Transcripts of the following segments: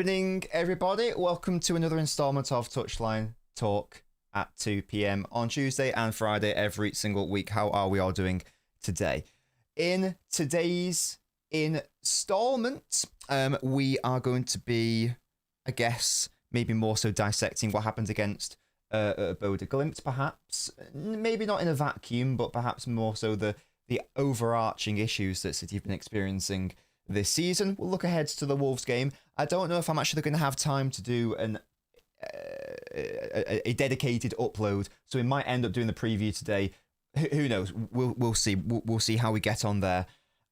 evening, everybody. Welcome to another installment of Touchline Talk at 2 p.m. on Tuesday and Friday every single week. How are we all doing today? In today's installment, we are going to be, I guess, maybe more so dissecting what happened against Bode Glimt, perhaps. Maybe not in a vacuum, but perhaps more so the overarching issues that City have been experiencing this season. We'll look ahead to the Wolves game. I don't know if I'm actually going to have time to do a dedicated upload, so we might end up doing the preview today. Who knows? We'll see. We'll see how we get on there.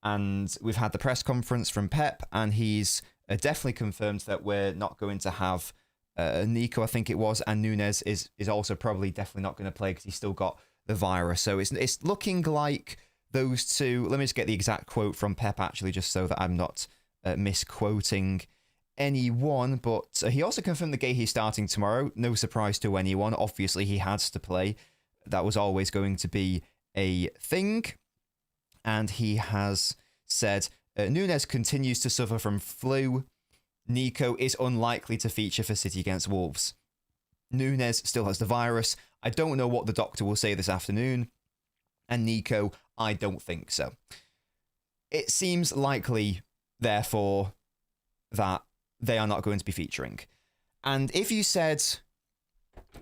And we've had the press conference from Pep, and he's definitely confirmed that we're not going to have Nico, I think it was, and Nunes is also probably definitely not going to play because he's still got the virus. So it's looking like those two. Let me just get the exact quote from Pep, actually, just so that I'm not misquoting anyone. But he also confirmed the Guéhi starting tomorrow. No surprise to anyone. Obviously, he has to play. That was always going to be a thing. And he has said, Nunes continues to suffer from flu. Nico is unlikely to feature for City against Wolves. Nunes still has the virus. I don't know what the doctor will say this afternoon. And Nico, I don't think so. It seems likely, therefore, that they are not going to be featuring. And if you said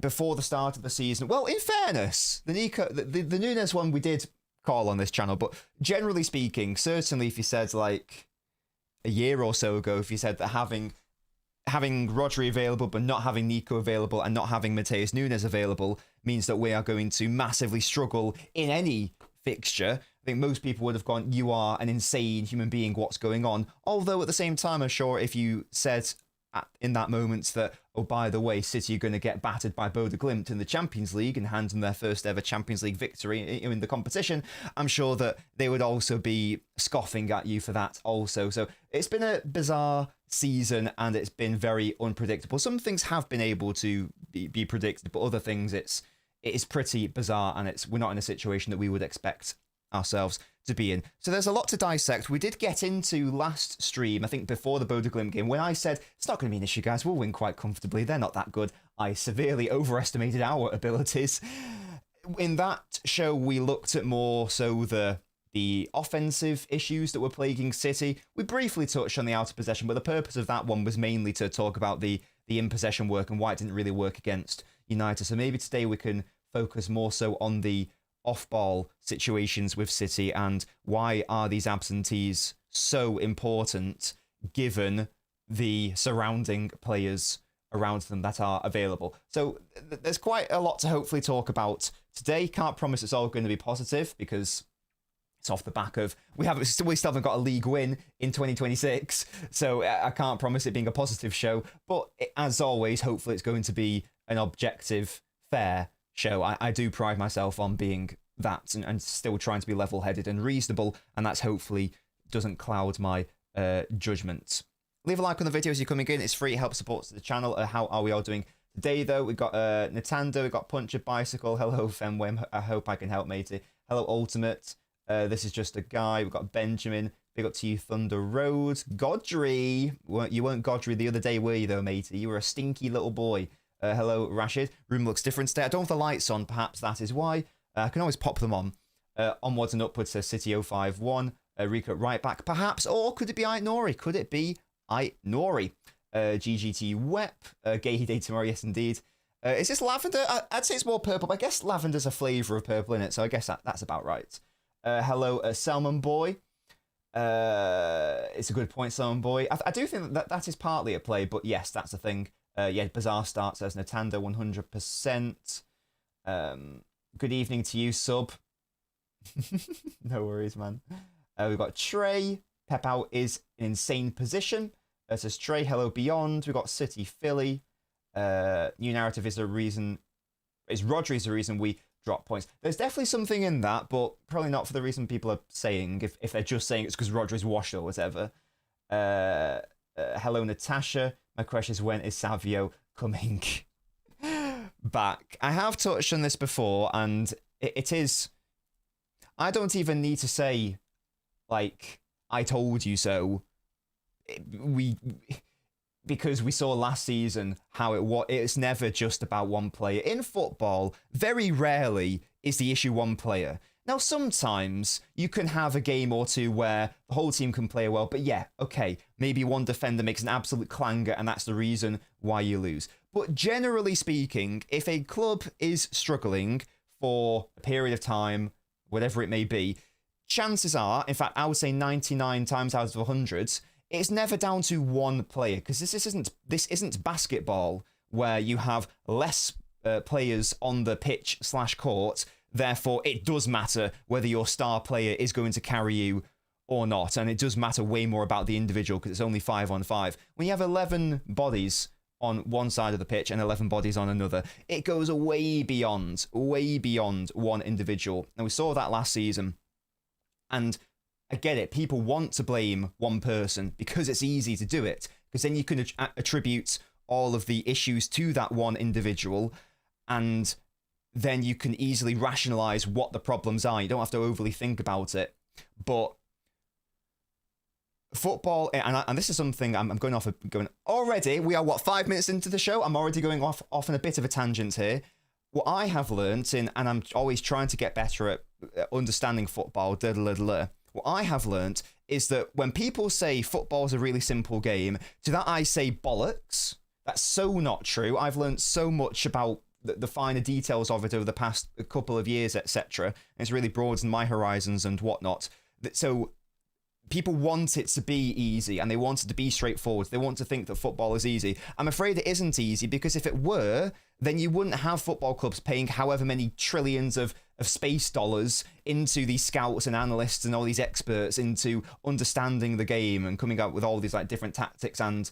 before the start of the season, well, in fairness, the Nunes one we did call on this channel, but generally speaking, certainly if you said like a year or so ago, if you said that having Rodri available but not having Nico available and not having Matheus Nunes available means that we are going to massively struggle in any fixture, I think most people would have gone, you are an insane human being, what's going on? Although at the same time, I'm sure if you said in that moment that, oh, by the way, City are going to get battered by Bode Glimt in the Champions League and hand them their first ever Champions League victory in the competition, I'm sure that they would also be scoffing at you for that also. So it's been a bizarre season and it's been very unpredictable. Some things have been able to be predicted, but other things it is pretty bizarre, and we're not in a situation that we would expect ourselves to be in. So there's a lot to dissect. We did get into last stream, I think before the Bode Glimt game, when I said it's not going to be an issue, guys, we'll win quite comfortably, they're not that good. I severely overestimated our abilities. In that show, we looked at more so the offensive issues that were plaguing City. We briefly touched on the out of possession, but the purpose of that one was mainly to talk about the in possession work and why it didn't really work against United. So maybe today we can focus more so on the off-ball situations with City and why are these absentees so important given the surrounding players around them that are available. So there's quite a lot to hopefully talk about today. Can't promise it's all going to be positive because it's off the back of we still haven't got a league win in 2026, so I can't promise it being a positive show, but as always, hopefully it's going to be an objective, fair show. I do pride myself on being that and still trying to be level-headed and reasonable, and that's hopefully doesn't cloud my judgment. Leave a like on the video as you're coming in. It's free. It helps support the channel. How are we all doing today, though? We've got Nintendo. We've got Puncher Bicycle. Hello, Fenway. I hope I can help, matey. Hello, Ultimate. This is just a guy. We've got Benjamin. Big up to you, Thunder Road. Godry. You weren't Godry the other day, were you, though, matey? You were a stinky little boy. Hello, Rashid. Room looks different today. I don't have the lights on. Perhaps that is why. I can always pop them on. Onwards and upwards says City 051. Rico right back, perhaps. Or could it be Nori? Could it be Nori? GGT Wep. Guéhi Day tomorrow. Yes, indeed. Is this lavender? I'd say it's more purple, but I guess lavender's a flavour of purple in it, so I guess that's about right. Hello, Salmon Boy. It's a good point, Salmon Boy. I do think that is partly at play, but yes, that's a thing. Yeah, Bizarre Start says Nintendo 100%. Good evening to you, sub. No worries, man. We've got Trey. Pep out is in insane position. Says Trey. Hello, Beyond. We've got City Philly. New narrative is Rodri's the reason we drop points. There's definitely something in that, but probably not for the reason people are saying, if they're just saying it's because Rodri's washed or whatever. Hello, Natasha. My question is, when is Savio coming back? I have touched on this before, and it is... I don't even need to say, like, I told you so. because we saw last season how it's never just about one player. In football, very rarely is the issue one player. Now, sometimes you can have a game or two where the whole team can play well, but yeah, okay, maybe one defender makes an absolute clanger and that's the reason why you lose. But generally speaking, if a club is struggling for a period of time, whatever it may be, chances are, in fact, I would say 99 times out of 100, it's never down to one player, because this isn't basketball where you have less players on the pitch/court. Therefore, it does matter whether your star player is going to carry you or not. And it does matter way more about the individual because it's only 5-on-5. When you have 11 bodies on one side of the pitch and 11 bodies on another, it goes way beyond one individual. And we saw that last season. And I get it. People want to blame one person because it's easy to do it. Because then you can attribute all of the issues to that one individual, and then you can easily rationalize what the problems are. You don't have to overly think about it. But football, and this is something I'm going already. We are 5 minutes into the show. I'm already going off on a bit of a tangent here. What I have learnt, and I'm always trying to get better at understanding football, what I have learnt is that when people say football is a really simple game, to that I say bollocks. That's so not true. I've learnt so much about the finer details of it over the past couple of years, etc. It's really broadened my horizons and whatnot. So people want it to be easy and they want it to be straightforward. They want to think that football is easy. I'm afraid it isn't easy, because if it were, then you wouldn't have football clubs paying however many trillions of space dollars into these scouts and analysts and all these experts into understanding the game and coming out with all these like different tactics and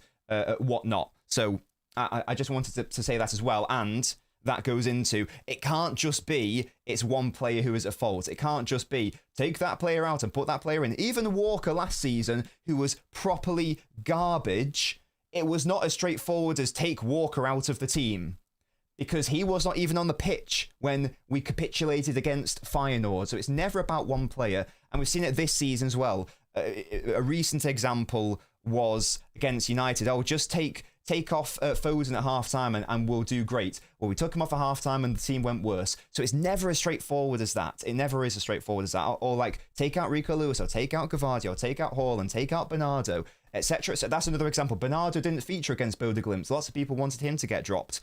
whatnot. So I just wanted to say that as well. And that goes into, it can't just be it's one player who is at fault. It can't just be take that player out and put that player in. Even Walker last season, who was properly garbage, it was not as straightforward as take Walker out of the team, because he was not even on the pitch when we capitulated against Feyenoord. So it's never about one player, and we've seen it this season as well. A recent example was against United. Oh, just take off Foden at half-time and we'll do great. Well, we took him off at half-time and the team went worse. So it's never as straightforward as that. It never is as straightforward as that. Or like, take out Rico Lewis, or take out Gavardi, or take out Haaland, take out Bernardo, etc. So that's another example. Bernardo didn't feature against Bodø/Glimt. Lots of people wanted him to get dropped.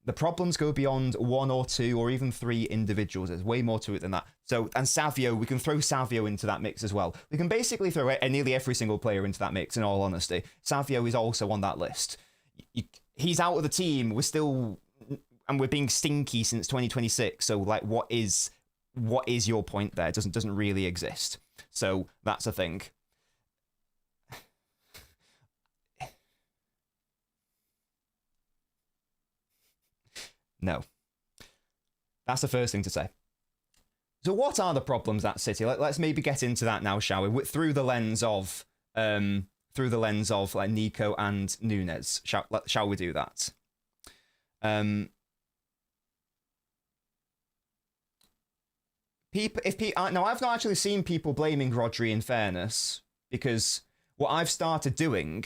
The problems go beyond one or two or even three individuals. There's way more to it than that. So, and Savio, we can throw Savio into that mix as well. We can basically throw nearly every single player into that mix, in all honesty. Savio is also on that list. He's out of the team. We're being stinky since 2026. So, like, what is your point there? It doesn't really exist. So that's a thing. No. That's the first thing to say. So what are the problems at City? Let's maybe get into that now, shall we? Through the lens of like Nico and Nunes. Shall we do that? Now I've not actually seen people blaming Rodri, in fairness, because what I've started doing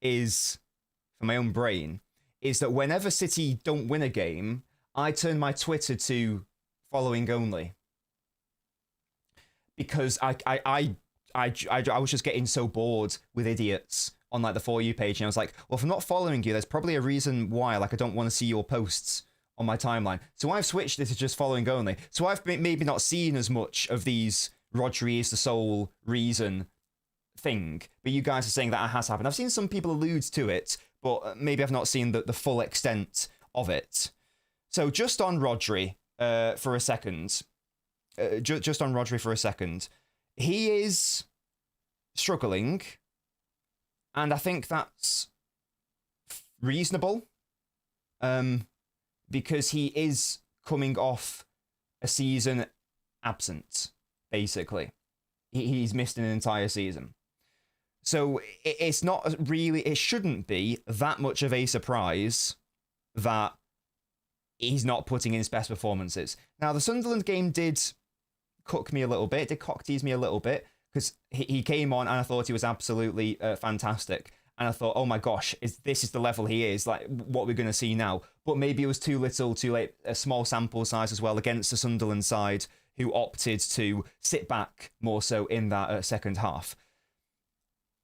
is, for my own brain, is that whenever City don't win a game, I turn my Twitter to following only. Because I was just getting so bored with idiots on like the For You page, and I was like, well, if I'm not following you, there's probably a reason why. Like, I don't want to see your posts on my timeline. So I've switched it to just following only. So I've maybe not seen as much of these Rodri is the sole reason thing, but you guys are saying that it has happened. I've seen some people allude to it, but maybe I've not seen the full extent of it. So just on Rodri for a second. Just on Rodri for a second. He is struggling, and I think that's reasonable, because he is coming off a season absent, basically. He's missed an entire season. So it shouldn't be that much of a surprise that he's not putting in his best performances. Now, the Sunderland game did cock tease me a little bit, because he came on and I thought he was absolutely fantastic. And I thought, oh my gosh, this is the level he is, like what we're going to see now. But maybe it was too little, too late, a small sample size as well against the Sunderland side, who opted to sit back more so in that second half.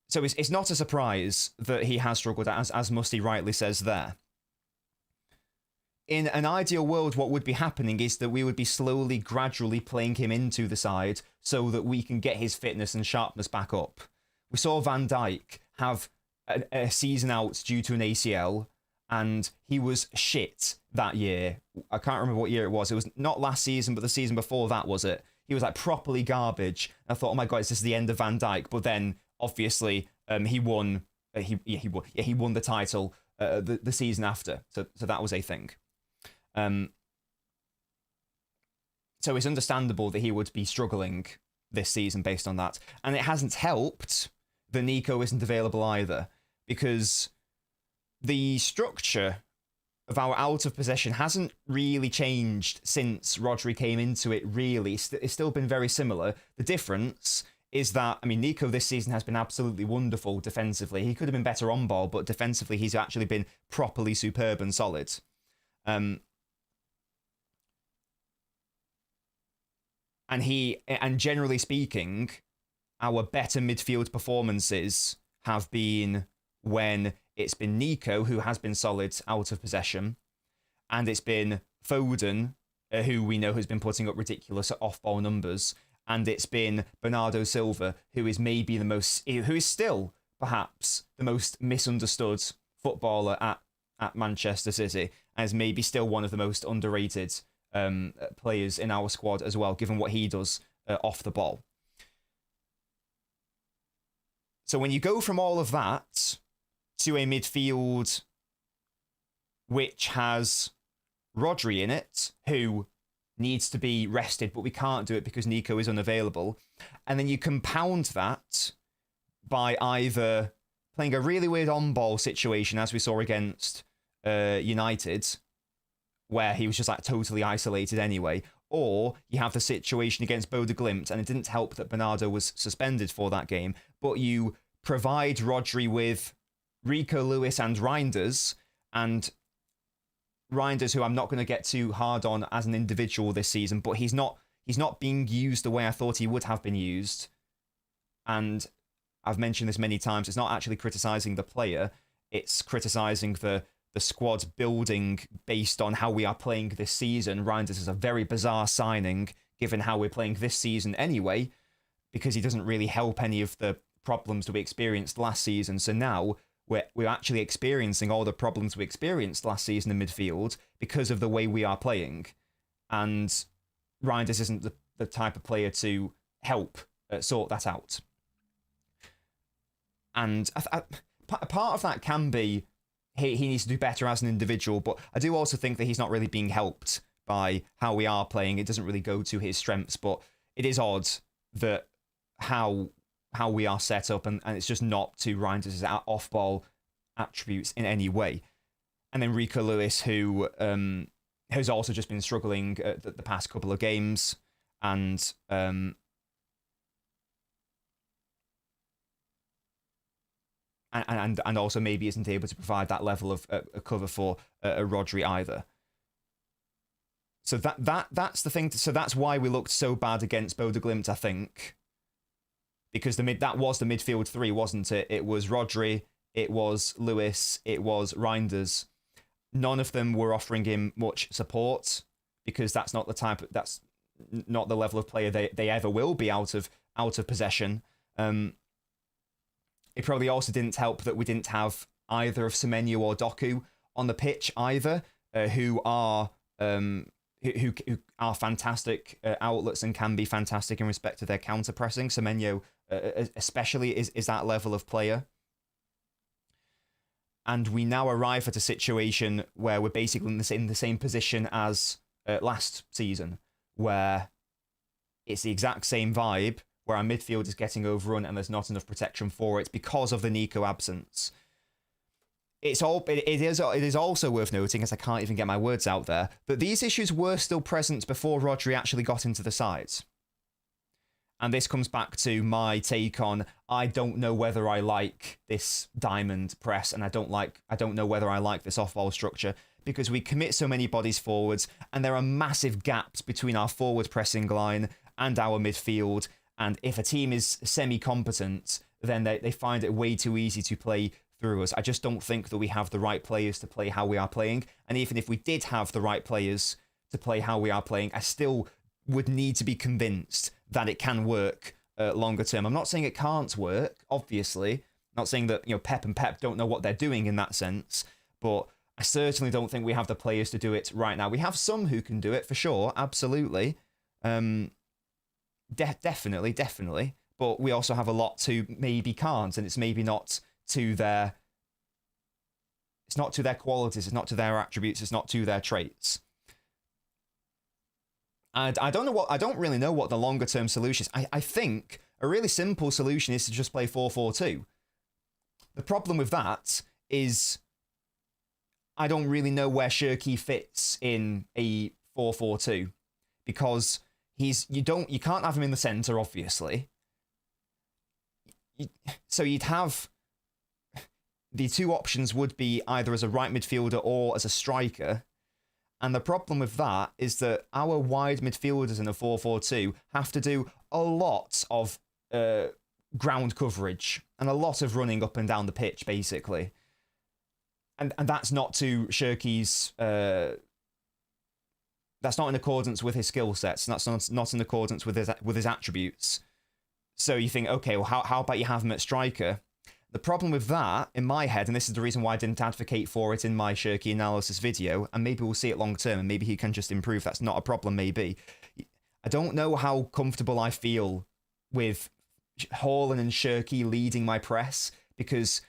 So it's not a surprise that he has struggled, as Musty rightly says there. In an ideal world, what would be happening is that we would be slowly, gradually playing him into the side so that we can get his fitness and sharpness back up. We saw Van Dijk have a season out due to an ACL, and he was shit that year. I can't remember what year it was. It was not last season, but the season before that, was it? He was like properly garbage. I thought, oh my God, is this the end of Van Dijk? But then, obviously, he won. He won the title the season after. So that was a thing. So it's understandable that he would be struggling this season based on that. And it hasn't helped that Nico isn't available either, because the structure of our out of possession hasn't really changed since Rodri came into it, really. It's still been very similar. The difference is that, I mean, Nico this season has been absolutely wonderful defensively. He could have been better on ball, but defensively he's actually been properly superb and solid. And generally speaking, our better midfield performances have been when it's been Nico, who has been solid out of possession, and it's been Foden, who we know has been putting up ridiculous off-ball numbers, and it's been Bernardo Silva, who is still perhaps the most misunderstood footballer at Manchester City, and is maybe still one of the most underrated players in our squad as well, given what he does off the ball. So when you go from all of that to a midfield which has Rodri in it, who needs to be rested, but we can't do it because Nico is unavailable, and then you compound that by either playing a really weird on-ball situation, as we saw against United, where he was just like totally isolated anyway, or you have the situation against Bode Glimt, and it didn't help that Bernardo was suspended for that game, but you provide Rodri with Rico Lewis and Reinders, and Reinders, who I'm not going to get too hard on as an individual this season, but he's not being used the way I thought he would have been used. And I've mentioned this many times, it's not actually criticising the player, it's criticising the squad building based on how we are playing this season. Reinders is a very bizarre signing, given how we're playing this season anyway, because he doesn't really help any of the problems that we experienced last season. So now we're actually experiencing all the problems we experienced last season in midfield because of the way we are playing. And Reinders isn't the type of player to help sort that out. And part of that can be he needs to do better as an individual, but I do also think that he's not really being helped by how we are playing. It doesn't really go to his strengths, but it is odd that how we are set up, and it's just not to Reinders' off-ball attributes in any way. And then Rico Lewis, who has also just been struggling the past couple of games, and also maybe isn't able to provide that level of cover for a Rodri either. So that's the thing. So that's why we looked so bad against Bode Glimt, I think. Because that was the midfield three, wasn't it? It was Rodri, it was Lewis, it was Reinders. None of them were offering him much support, because that's not the level of player they ever will be out of possession. It probably also didn't help that we didn't have either of Semenyo or Doku on the pitch either, who are fantastic outlets and can be fantastic in respect to their counter pressing. Semenyo especially is that level of player. And we now arrive at a situation where we're basically in the same position as last season, where it's the exact same vibe, where our midfield is getting overrun and there's not enough protection for it because of the Nico absence. It is also worth noting, as I can't even get my words out there, that these issues were still present before Rodri actually got into the side. And this comes back to my take on, I don't know whether I like this diamond press, and I don't know whether I like this off-ball structure, because we commit so many bodies forwards, and there are massive gaps between our forward pressing line and our midfield. And if a team is semi-competent, then they find it way too easy to play through us. I just don't think that we have the right players to play how we are playing. And even if we did have the right players to play how we are playing, I still would need to be convinced that it can work longer term. I'm not saying it can't work, obviously. I'm not saying that Pep and Pep don't know what they're doing in that sense, but I certainly don't think we have the players to do it right now. We have some who can do it for sure, absolutely. Definitely. But we also have a lot who maybe can't, and it's maybe not to their... It's not to their qualities, it's not to their attributes, it's not to their traits. And I don't really know what the longer term solution is. I think a really simple solution is to just play 4-4-2. The problem with that is I don't really know where Shirky fits in a 4-4-2, because you can't have him in the center, obviously. So you'd have the two options would be either as a right midfielder or as a striker. And the problem with that is that our wide midfielders in a 4-4-2 have to do a lot of ground coverage and a lot of running up and down the pitch, basically. And that's not to Shirky's... that's not in accordance with his skill sets. And that's not in accordance with his attributes. So you think, okay, well, how about you have him at striker? The problem with that, in my head, and this is the reason why I didn't advocate for it in my Shirky analysis video, and maybe we'll see it long term, and maybe he can just improve, that's not a problem, maybe. I don't know how comfortable I feel with Haaland and Shirky leading my press, because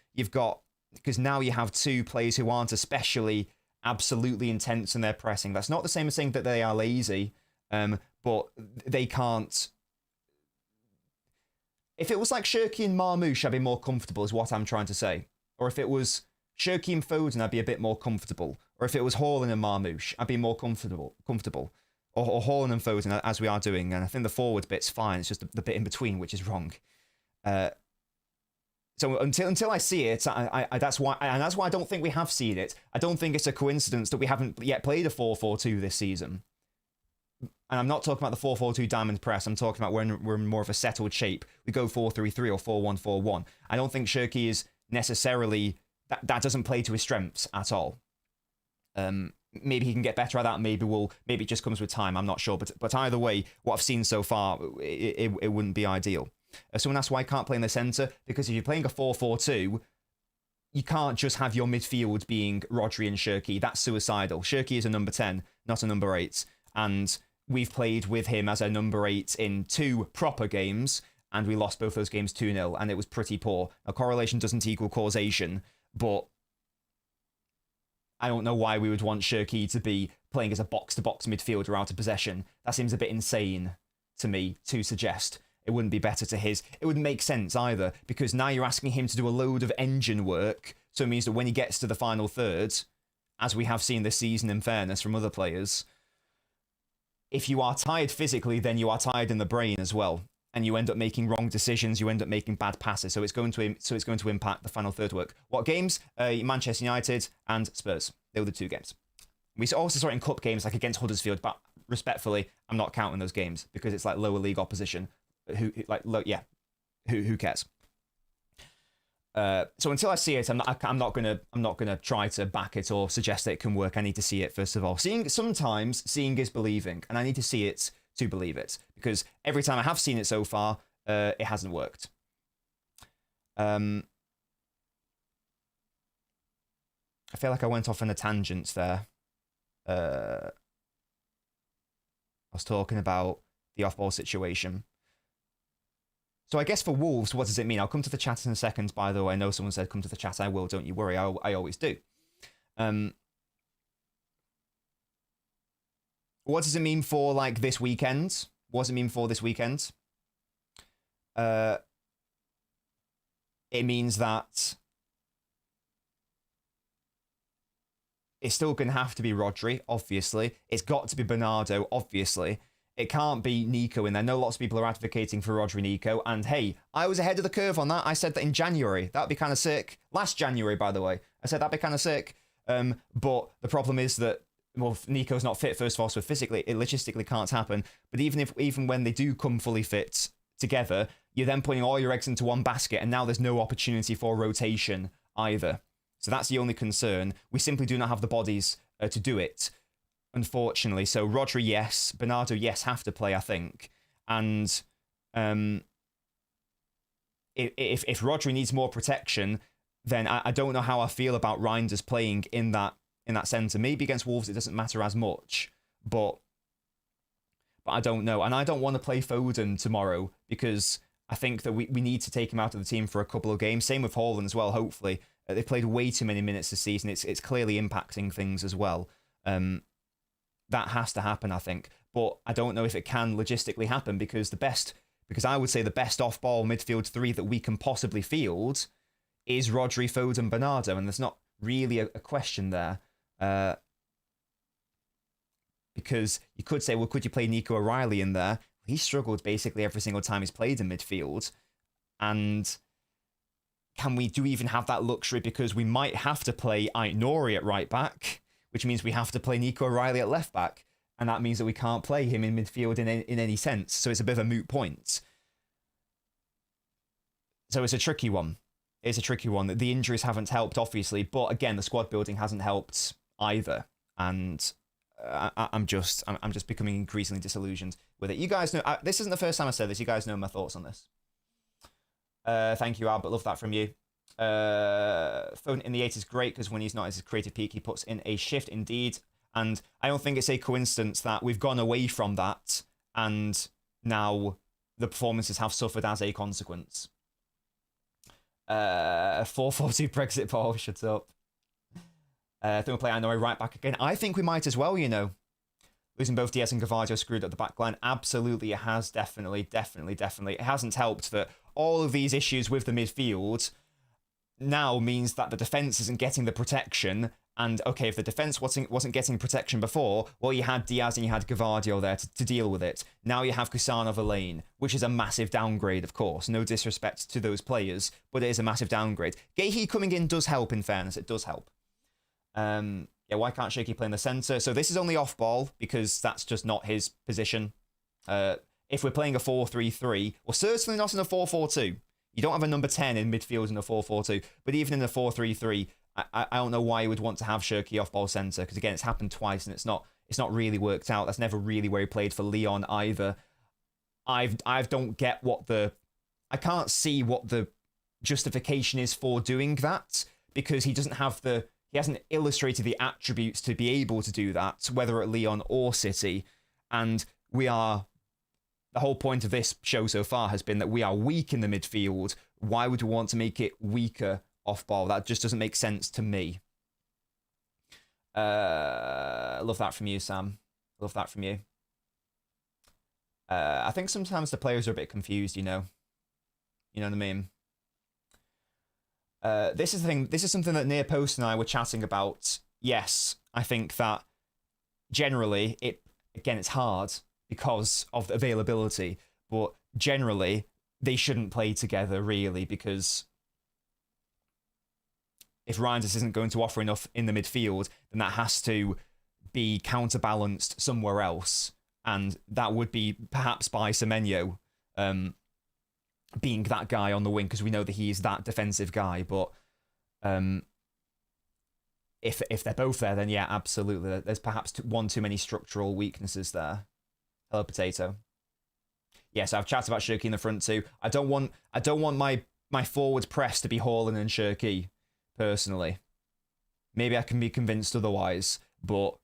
now you have two players who aren't especially absolutely intense in their pressing. That's not the same as saying that they are lazy, but they can't... If it was like Shirky and Marmoush, I'd be more comfortable, is what I'm trying to say. Or if it was Shirky and Foden, I'd be a bit more comfortable. Or if it was Haaland and Marmoush, I'd be more comfortable. Or Haaland and Foden, as we are doing. And I think the forward bit's fine. It's just the bit in between, which is wrong. So until I see it, that's why I don't think we have seen it. I don't think it's a coincidence that we haven't yet played a 4-4-2 this season. And I'm not talking about the 4-4-2 diamond press. I'm talking about when we're in more of a settled shape. We go 4-3-3 or 4-1-4-1. I don't think Shirky is necessarily... That doesn't play to his strengths at all. Maybe he can get better at that. Maybe it just comes with time. I'm not sure. But either way, what I've seen so far, it wouldn't be ideal. Someone asked why I can't play in the centre. Because if you're playing a 4-4-2, you can't just have your midfield being Rodri and Shirky. That's suicidal. Shirky is a number 10, not a number 8. And... we've played with him as a number 8 in 2 proper games, and we lost both those games 2-0, and it was pretty poor. Now, correlation doesn't equal causation, but I don't know why we would want Shirky to be playing as a box-to-box midfielder out of possession. That seems a bit insane to me to suggest it wouldn't be better to his. It wouldn't make sense either, because now you're asking him to do a load of engine work, so it means that when he gets to the final third, as we have seen this season in fairness from other players... if you are tired physically, then you are tired in the brain as well, and you end up making wrong decisions. You end up making bad passes, so it's going to impact the final third work. What games? Manchester United and Spurs. They were the 2 games. We also saw it in cup games, like against Huddersfield, but respectfully, I'm not counting those games because it's like lower league opposition. Who cares? So until I see it, I'm not gonna try to back it or suggest that it can work. I need to see it first of all. Sometimes seeing is believing, and I need to see it to believe it, because every time I have seen it so far, it hasn't worked. I feel like I went off on a tangent there. I was talking about the off-ball situation. So I guess for Wolves, what does it mean? I'll come to the chat in a second, by the way. I know someone said come to the chat. I will, don't you worry. I always do. What does it mean for, like, this weekend? What does it mean for this weekend? It means that it's still going to have to be Rodri, obviously. It's got to be Bernardo, obviously. It can't be Nico in there. I know lots of people are advocating for Rodri Nico, and hey, I was ahead of the curve on that. I said that in January. That'd be kind of sick. Last January, by the way. I said that'd be kind of sick. But the problem is that, well, Nico's not fit, first of all, so physically, it logistically can't happen. But even when they do come fully fit together, you're then putting all your eggs into one basket, and now there's no opportunity for rotation either. So that's the only concern. We simply do not have the bodies to do it, unfortunately. So Rodri, yes. Bernardo, yes, have to play, I think. And if Rodri needs more protection, then I don't know how I feel about Reinders playing in that centre. Maybe against Wolves it doesn't matter as much, but I don't know. And I don't want to play Foden tomorrow because I think that we need to take him out of the team for a couple of games. Same with Haaland as well, hopefully. They've played way too many minutes this season. It's clearly impacting things as well. That has to happen, I think. But I don't know if it can logistically happen because I would say the best off-ball midfield three that we can possibly field is Rodri, Foden, Bernardo, and there's not really a question there. Because you could say, well, could you play Nico O'Reilly in there? He's struggled basically every single time he's played in midfield. And do we even have that luxury? Because we might have to play Aït-Nouri at right back, which means we have to play Nico O'Reilly at left back. And that means that we can't play him in midfield in any sense. So it's a bit of a moot point. So it's a tricky one. It's a tricky one. The injuries haven't helped, obviously. But again, the squad building hasn't helped either. And I'm just becoming increasingly disillusioned with it. You guys know, this isn't the first time I said this. You guys know my thoughts on this. Thank you, Albert. Love that from you. Foden in the 8 is great because when he's not at his creative peak, he puts in a shift indeed. And I don't think it's a coincidence that we've gone away from that and now the performances have suffered as a consequence. 442 Brexit Paul, shut up. Then we'll play Aït-Nouri right back again. I think we might as well, you know. Losing both Diaz and Gavadio screwed up the back line. Absolutely, it has. Definitely. It hasn't helped that all of these issues with the midfield now means that the defence isn't getting the protection. And, okay, if the defence wasn't getting protection before, well, you had Diaz and you had Gavadio there to deal with it. Now you have Kusanov-Lane, which is a massive downgrade, of course. No disrespect to those players, but it is a massive downgrade. Gehi coming in does help, in fairness. It does help. Yeah, why can't Shaky play in the centre? So this is only off ball because that's just not his position. If we're playing a 4-3-3, well, certainly not in a 4-4-2. You don't have a number 10 in midfield in a 4-4-2, but even in a 4-3-3, I don't know why you would want to have Shirky off ball centre because again, it's happened twice and it's not really worked out. That's never really where he played for Lyon either. I don't get I can't see what the justification is for doing that because he hasn't illustrated the attributes to be able to do that, whether at Lyon or City. And the whole point of this show so far has been that we are weak in the midfield. Why would we want to make it weaker off ball? That just doesn't make sense to me. Love that from you, Sam. Love that from you. I think sometimes the players are a bit confused, you know. You know what I mean? This is the thing. This is something that Near Post and I were chatting about. Yes, I think that generally it's hard because of the availability, but generally they shouldn't play together really because if Reinders isn't going to offer enough in the midfield, then that has to be counterbalanced somewhere else, and that would be perhaps by Semenyo being that guy on the wing because we know that he is that defensive guy. But if they're both there, then yeah, absolutely. There's perhaps one too many structural weaknesses there. Hello, Potato. Yeah, so I've chatted about Shirky in the front too. I don't want my forward press to be Haaland and Shirky, personally. Maybe I can be convinced otherwise, but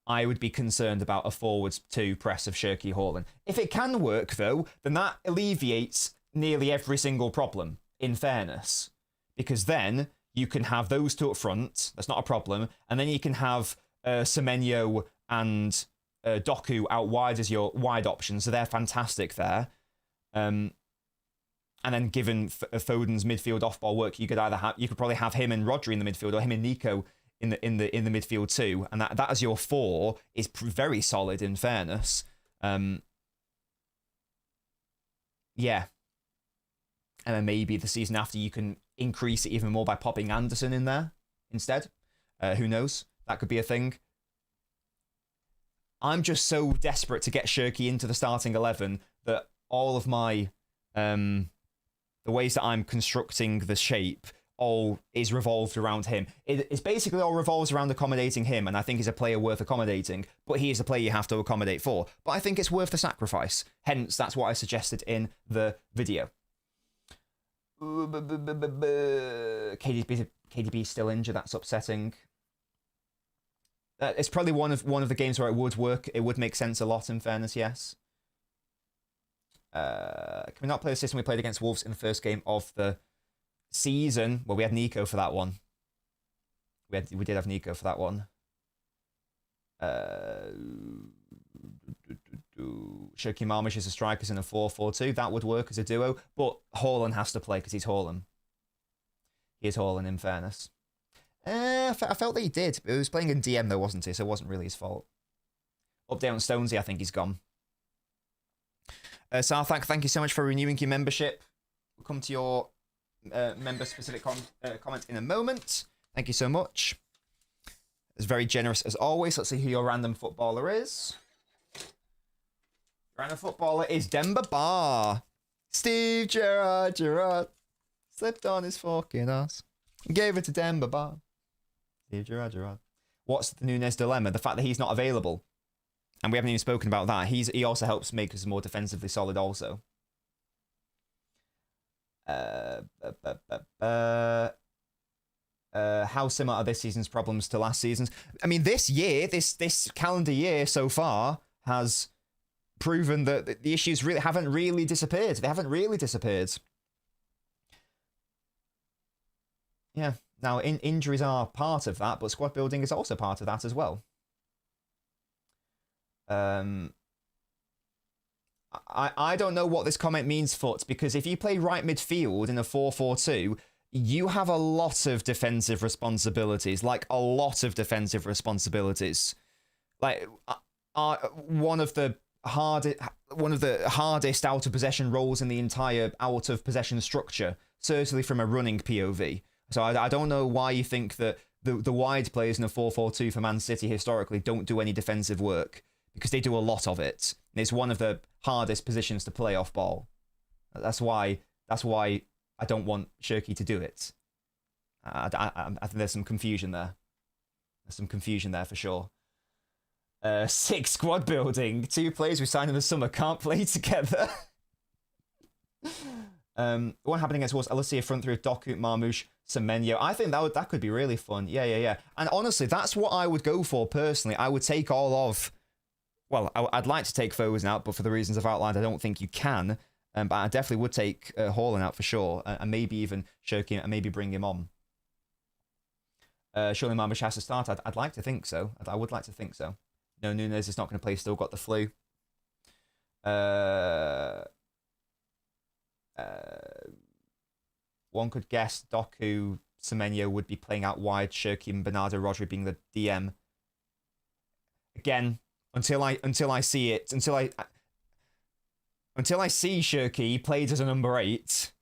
I would be concerned about a forward 2 press of Shirky Haaland. If it can work, though, then that alleviates nearly every single problem, in fairness. Because then you can have those two up front, that's not a problem, and then you can have Semenyo and Doku out wide as your wide options, so they're fantastic there. And then given Foden's midfield off-ball work, you could probably have him and Rodri in the midfield, or him and Nico in the midfield too, and that as your 4 is very solid in fairness. Yeah. And then maybe the season after you can increase it even more by popping Anderson in there instead. Who knows? That could be a thing. I'm just so desperate to get Shirky into the starting 11 that all of my the ways that I'm constructing the shape all is revolved around him. It's basically all revolves around accommodating him, and I think he's a player worth accommodating, but he is a player you have to accommodate for. But I think it's worth the sacrifice. Hence, that's what I suggested in the video. KDB's still injured. That's upsetting. It's probably one of the games where it would work. It would make sense a lot, in fairness, yes. Can we not play the system we played against Wolves in the first game of the season? Well, we had Nico for that one. We did have Nico for that one. Shoki Marmish as a strikers in a 4-4-2. That would work as a duo, but Haaland has to play because he's Haaland. He is Haaland, in fairness. I felt that he did. He was playing in DM though, wasn't he? So it wasn't really his fault. Update on Stonesy, I think he's gone. Sarthak, thank you so much for renewing your membership. We'll come to your member-specific comment in a moment. Thank you so much. It's very generous as always. Let's see who your random footballer is. Your random footballer is Demba Ba. Steve Gerrard slipped on his fucking ass and gave it to Demba Ba. Steve Gerrard. What's the Nunes dilemma? The fact that he's not available. And we haven't even spoken about that. He also helps make us more defensively solid also. How similar are this season's problems to last season's? I mean, this calendar year so far has proven that the issues haven't really disappeared. They haven't really disappeared. Yeah. Now, injuries are part of that, but squad building is also part of that as well. I don't know what this comment means, Foot, because if you play right midfield in a 4-4-2, you have a lot of defensive responsibilities, like a lot of defensive responsibilities. Like one of the hardest out of possession roles in the entire out of possession structure, certainly from a running POV. So I don't know why you think that the wide players in a 4-4-2 for Man City historically don't do any defensive work, because they do a lot of it. And it's one of the hardest positions to play off ball. That's why I don't want Shirky to do it. I think there's some confusion there. There's some confusion there for sure. 6 squad building. 2 players we signed in the summer can't play together. What happened against Wolves? Let's see a front three of Doku, Marmoush, Semenyo. I think that could be really fun. Yeah. And honestly, that's what I would go for personally. I would take all of... Well, I'd like to take Foden out, but for the reasons I've outlined, I don't think you can. But I definitely would take Haaland out for sure, and maybe even Shirky and maybe bring him on. Surely Marmish has to start. I'd like to think so. I would like to think so. No, Nunes is not going to play. Still got the flu. One could guess Doku, Semenyo would be playing out wide. Shirky and Bernardo Rodri being the DM. Again, until I see Shirky played as a number 8,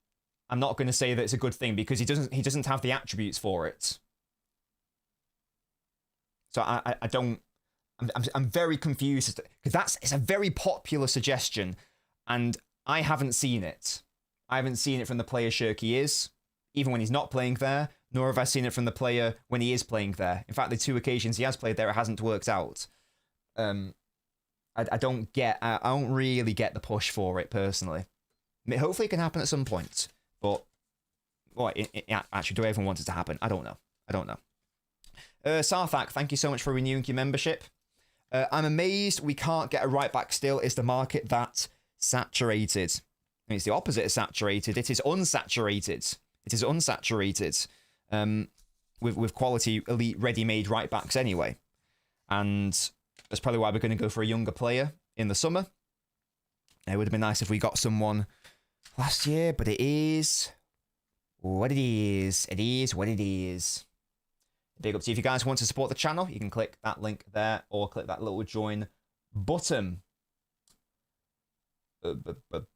I'm not going to say that it's a good thing, because he doesn't have the attributes for it. So I'm very confused, because it's a very popular suggestion, and I haven't seen it. I haven't seen it from the player Shirky is, even when he's not playing there, nor have I seen it from the player when he is playing there. In fact, the 2 occasions he has played there, it hasn't worked out. I don't really get the push for it personally. I mean, hopefully it can happen at some point, but actually, do I even want it to happen? I don't know. Sarthak, thank you so much for renewing your membership. I'm amazed we can't get a right back still. Is the market that saturated? I mean, it's the opposite of saturated. It is unsaturated. With quality elite ready-made right backs anyway, and that's probably why we're going to go for a younger player in the summer. It would have been nice if we got someone last year, but it is what it is. It is what it is. Big up to you. If you guys want to support the channel, you can click that link there or click that little join button.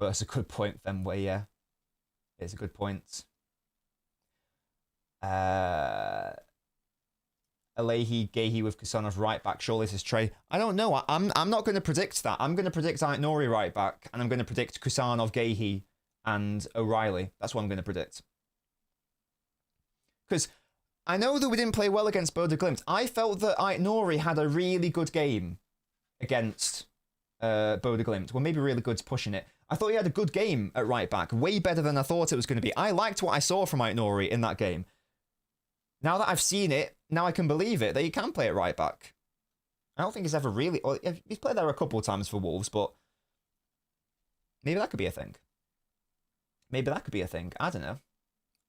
it's a good point, Fenway, yeah. It's a good point. Alehi, Gahey with Kusanov right back. Surely this is Trey. I don't know. I'm not going to predict that. I'm going to predict Nori right back, and I'm going to predict Kusanov, Gahey, and O'Reilly. That's what I'm going to predict. Because I know that we didn't play well against Bodo Glimt. I felt that Nori had a really good game against Bodo Glimt. Well, maybe really good's pushing it. I thought he had a good game at right back. Way better than I thought it was going to be. I liked what I saw from Nori in that game. Now that I've seen it, now I can believe it, that he can play at right back. I don't think he's ever really... Well, he's played there a couple of times for Wolves, but maybe that could be a thing. Maybe that could be a thing. I don't know.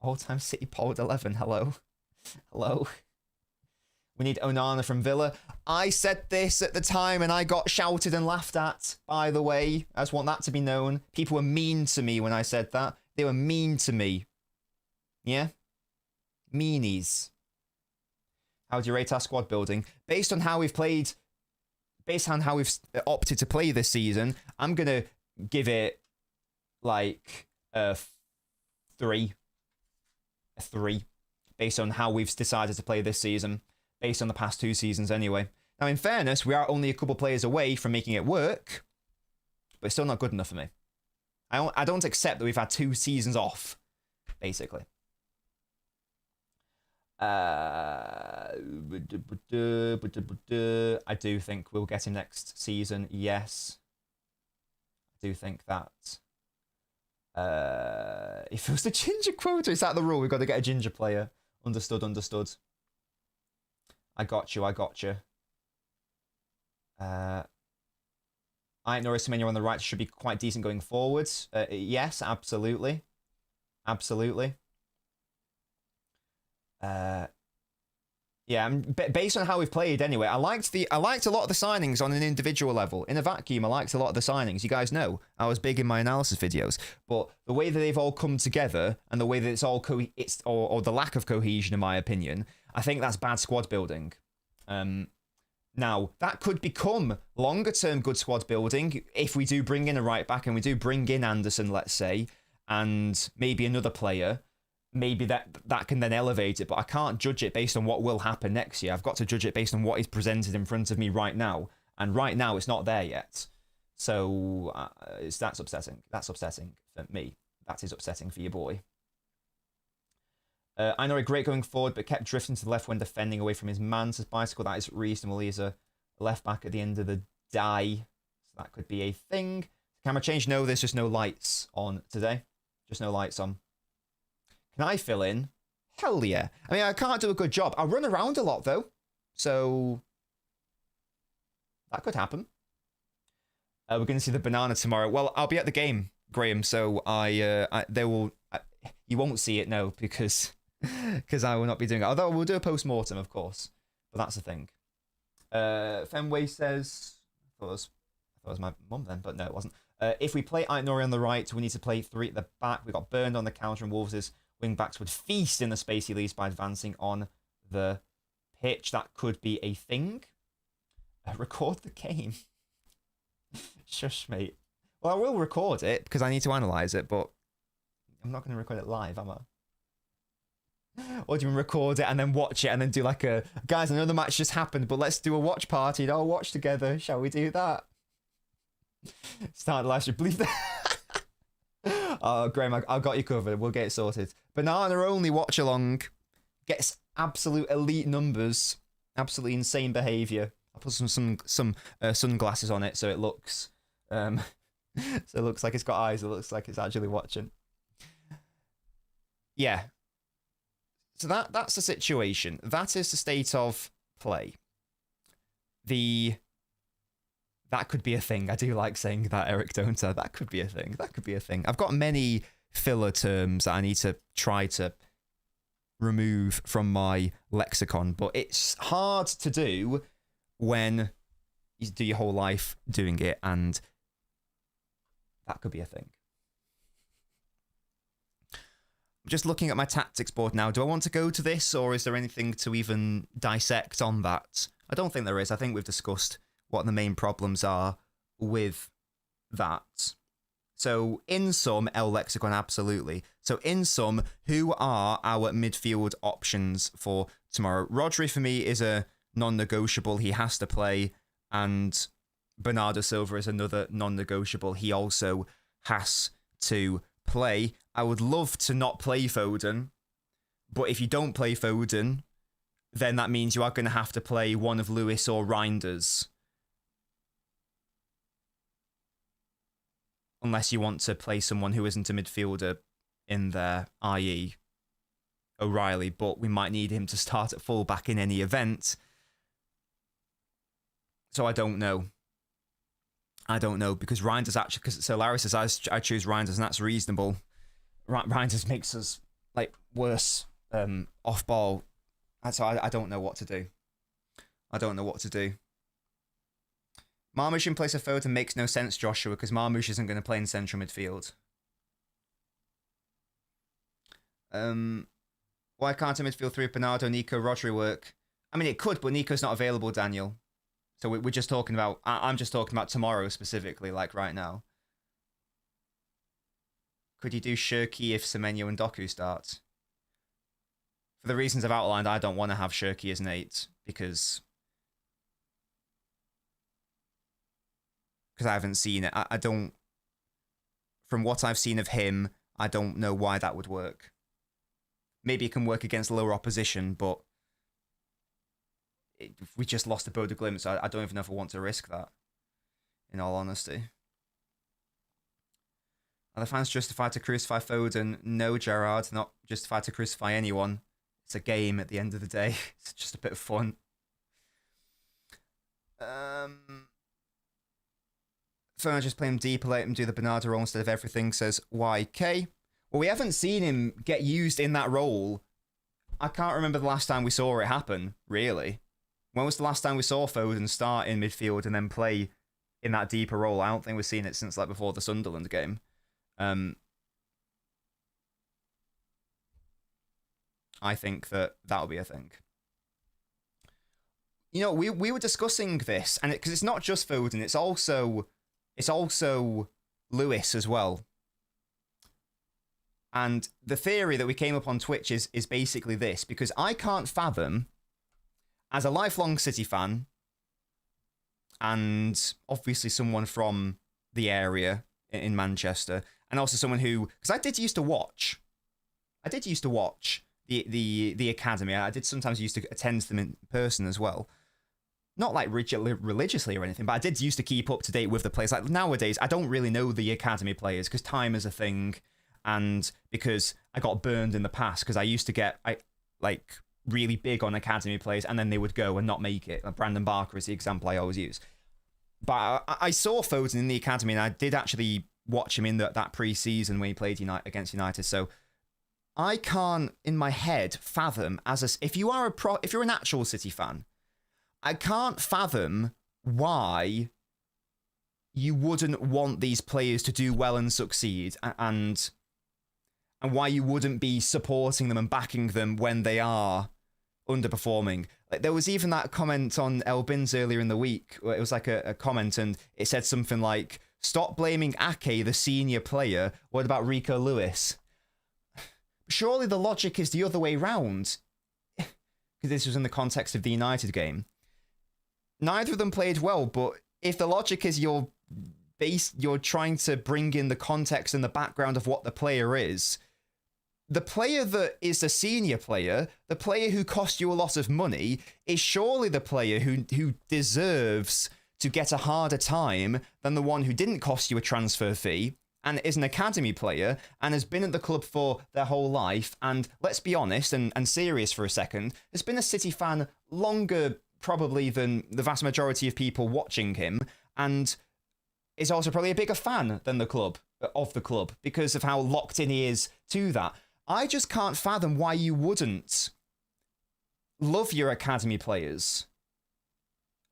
All-time City Pod 11. Hello. Hello. We need Onana from Villa. I said this at the time and I got shouted and laughed at, by the way. I just want that to be known. People were mean to me when I said that. They were mean to me. Yeah? Meanies. How do you rate our squad building? Based on how we've played, based on how we've opted to play this season, I'm going to give it like a 3. A 3. Based on how we've decided to play this season. Based on the past 2 seasons anyway. Now, in fairness, we are only a couple players away from making it work, but it's still not good enough for me. I don't accept that we've had 2 seasons off, basically. I do think we'll get him next season, yes. I do think that. If it was the ginger quota, is that the rule? We've got to get a ginger player. Understood, understood. I got you, I got you. Norris Semenyo on the right should be quite decent going forwards. Yes, absolutely. Absolutely. Yeah, based on how we've played anyway, I liked a lot of the signings on an individual level. In a vacuum, I liked a lot of the signings. You guys know I was big in my analysis videos, but the way that they've all come together and the way that it's all or the lack of cohesion, in my opinion, I think that's bad squad building. Now, that could become longer-term good squad building if we do bring in a right-back and we do bring in Anderson, let's say, and maybe another player. Maybe that can then elevate it, but I can't judge it based on what will happen next year. I've got to judge it based on what is presented in front of me right now, and right now it's not there yet. So that's upsetting. That's upsetting for me. That is upsetting for your boy. I know a great going forward, but kept drifting to the left when defending away from his man. Says Bicycle, that is reasonable. He's a left back at the end of the day. So that could be a thing. Camera change? No, there's just no lights on today. Just no lights on. Can I fill in? Hell yeah. I mean, I can't do a good job. I run around a lot, though. So that could happen. We're going to see the banana tomorrow. Well, I'll be at the game, Graham. So you won't see it, no, because I will not be doing it. Although we'll do a post-mortem, of course. But that's the thing. Fenway says... I thought it was my mum then, but no, it wasn't. If we play Nori on the right, we need to play 3 at the back. We got burned on the counter, and Wolves' wing-backs would feast in the space he leaves by advancing on the pitch. That could be a thing. Record the game. Shush, mate. Well, I will record it, because I need to analyse it, but I'm not going to record it live, am I? Or do you record it and then watch it and then do like a... Guys, I know the match just happened, but let's do a watch party and I'll watch together. Shall we do that? Start the live stream. Believe that. Oh, Graham, I got you covered. We'll get it sorted. Banana only watch along. Gets absolute elite numbers. Absolutely insane behaviour. I'll put some sunglasses on it so it looks... so it looks like it's got eyes. It looks like it's actually watching. Yeah. So that's the situation. That is the state of play. That could be a thing. I do like saying that, Eric, don't I? That could be a thing. That could be a thing. I've got many filler terms that I need to try to remove from my lexicon, but it's hard to do when you do your whole life doing it, and that could be a thing. I'm just looking at my tactics board now. Do I want to go to this, or is there anything to even dissect on that? I don't think there is. I think we've discussed what the main problems are with that. So in sum, L Lexicon, absolutely. So in sum, who are our midfield options for tomorrow? Rodri, for me, is a non-negotiable. He has to play. And Bernardo Silva is another non-negotiable. He also has to play. I would love to not play Foden. But if you don't play Foden, then that means you are going to have to play one of Lewis or Reinders. Unless you want to play someone who isn't a midfielder in there, i.e. O'Reilly, but we might need him to start at fullback in any event. So I don't know. Because Reinders actually... So Larry says, I choose Reinders, and that's reasonable. Reinders makes us worse off ball. So I don't know what to do. Marmoush in place of Foden makes no sense, Joshua, because Marmoush isn't going to play in central midfield. Why can't a midfield three of Bernardo, Nico, Rodri work? I mean, it could, but Nico's not available, Daniel. So we're just talking about... I'm just talking about tomorrow specifically, like right now. Could you do Shirky if Semenyo and Doku start? For the reasons I've outlined, I don't want to have Shirky as an 8, because I haven't seen it. I don't... From what I've seen of him, I don't know why that would work. Maybe it can work against lower opposition, but we just lost to Bodo Glimt, so I don't even know if I want to risk that, in all honesty. Are the fans justified to crucify Foden? No, Gerard, not justified to crucify anyone. It's a game at the end of the day. It's just a bit of fun. Foden just play him deeper, let him do the Bernardo role instead of everything, says YK. Well, we haven't seen him get used in that role. I can't remember the last time we saw it happen, really. When was the last time we saw Foden start in midfield and then play in that deeper role? I don't think we've seen it since before the Sunderland game. I think that'll be a thing. You know, we were discussing this, and because it's not just Foden, it's also Lewis as well. And the theory that we came up on Twitch is basically this, because I can't fathom, as a lifelong City fan, and obviously someone from the area in Manchester, and also someone who, because I did used to watch the academy. I did sometimes used to attend them in person as well. Not religiously or anything, but I did used to keep up to date with the players. Like nowadays, I don't really know the academy players because time is a thing, and because I got burned in the past because I used to get really big on academy players and then they would go and not make it. Brandon Barker is the example I always use. But I saw Foden in the academy, and I did actually watch him in that pre-season when he played against United. So I can't, in my head, fathom if you're an actual City fan, I can't fathom why you wouldn't want these players to do well and succeed, and why you wouldn't be supporting them and backing them when they are underperforming. There was even that comment on LNobbins earlier in the week, where it was a comment, and it said something like, "Stop blaming Ake, the senior player. What about Rico Lewis?" Surely the logic is the other way round. Because this was in the context of the United game. Neither of them played well, but if the logic is you're trying to bring in the context and the background of what the player is, the player that is the senior player, the player who cost you a lot of money, is surely the player who deserves to get a harder time than the one who didn't cost you a transfer fee and is an academy player and has been at the club for their whole life. And let's be honest and serious for a second, has been a City fan longer probably than the vast majority of people watching him, and is also probably a bigger fan than the club, because of how locked in he is to that. I just can't fathom why you wouldn't love your academy players.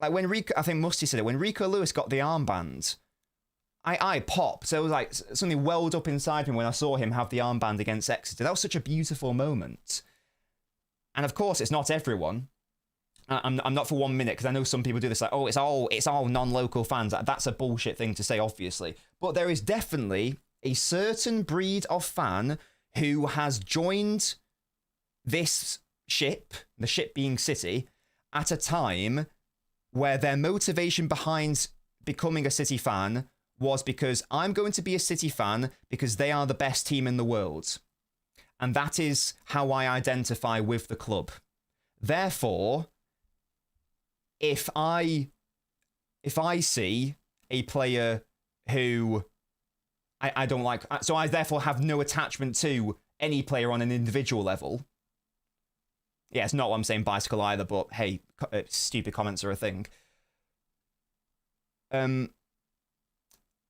Like when I think Musty said it, when Rico Lewis got the armband, I popped. So it was something welled up inside me when I saw him have the armband against Exeter. That was such a beautiful moment. And of course, it's not everyone. I'm not for 1 minute, because I know some people do this, like, oh, it's all non-local fans. That's a bullshit thing to say, obviously. But there is definitely a certain breed of fan who has joined this ship, the ship being City, at a time where their motivation behind becoming a City fan was because I'm going to be a City fan because they are the best team in the world. And that is how I identify with the club. Therefore, if I see a player who I don't like, so I therefore have no attachment to any player on an individual level. Yeah, it's not what I'm saying bicycle either, but hey, stupid comments are a thing. I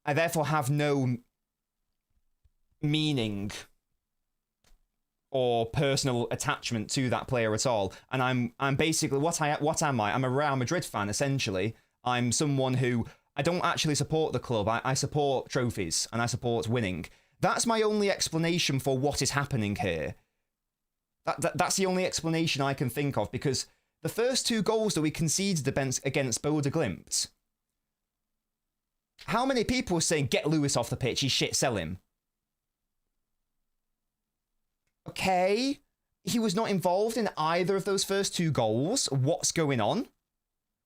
therefore have no meaning or personal attachment to that player at all, and I'm basically what am I? I'm a Real Madrid fan, essentially. I'm someone who, I don't actually support the club. I support trophies and I support winning. That's my only explanation for what is happening here. That's the only explanation I can think of, because the first 2 goals that we conceded against Boda Glimt, how many people were saying, get Lewis off the pitch, he's shit, sell him? Okay, he was not involved in either of those first 2 goals. What's going on?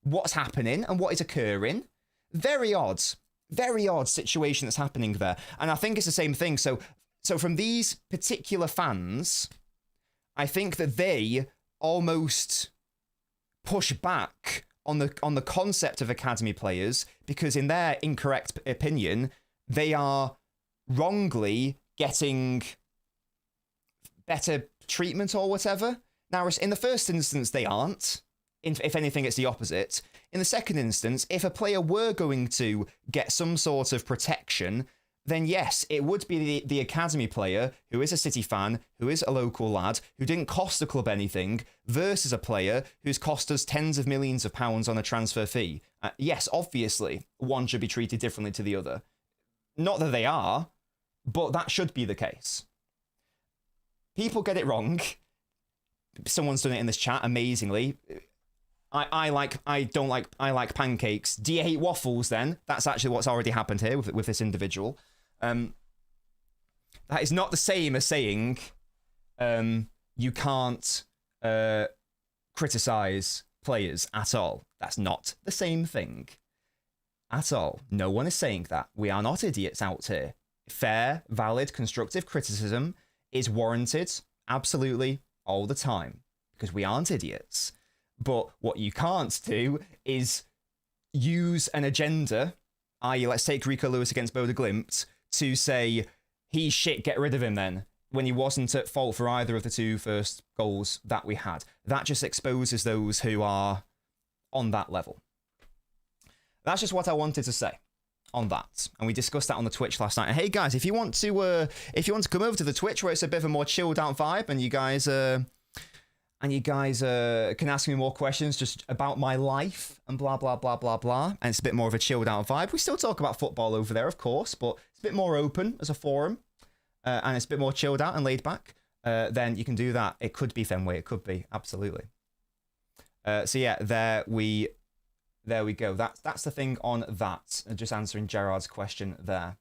What's happening and what is occurring? Very odd situation that's happening there. And I think it's the same thing. So from these particular fans, I think that they almost push back on the concept of academy players, because in their incorrect opinion, they are wrongly getting better treatment or whatever. Now, in the first instance, they aren't. If anything, it's the opposite. In the second instance, if a player were going to get some sort of protection, then yes, it would be the academy player who is a City fan, who is a local lad, who didn't cost the club anything, versus a player who's cost us tens of millions of pounds on a transfer fee. Yes, obviously, one should be treated differently to the other. Not that they are, but that should be the case. People get it wrong. Someone's done it in this chat amazingly. I like pancakes. Do you hate waffles then? That's actually what's already happened here with this individual. That is not the same as saying you can't criticize players at all. That's not the same thing at all. No one is saying that. We are not idiots out here. Fair, valid, constructive criticism is warranted, absolutely, all the time, because we aren't idiots. But what you can't do is use an agenda, i.e. let's take Rico Lewis against Boda Glimt, to say, he's shit, get rid of him then, when he wasn't at fault for either of the 2 first goals that we had. That just exposes those who are on that level. That's just what I wanted to say on that, and we discussed that on the Twitch last night. And hey guys, if you want to come over to the Twitch where it's a bit of a more chilled out vibe, and you guys can ask me more questions just about my life and blah blah blah blah blah, and it's a bit more of a chilled out vibe. We still talk about football over there, of course, but it's a bit more open as a forum, and it's a bit more chilled out and laid back. Then you can do that. It could be Fenway, it could be, absolutely. So yeah, there we go. That's the thing on that. Just answering Gerard's question there.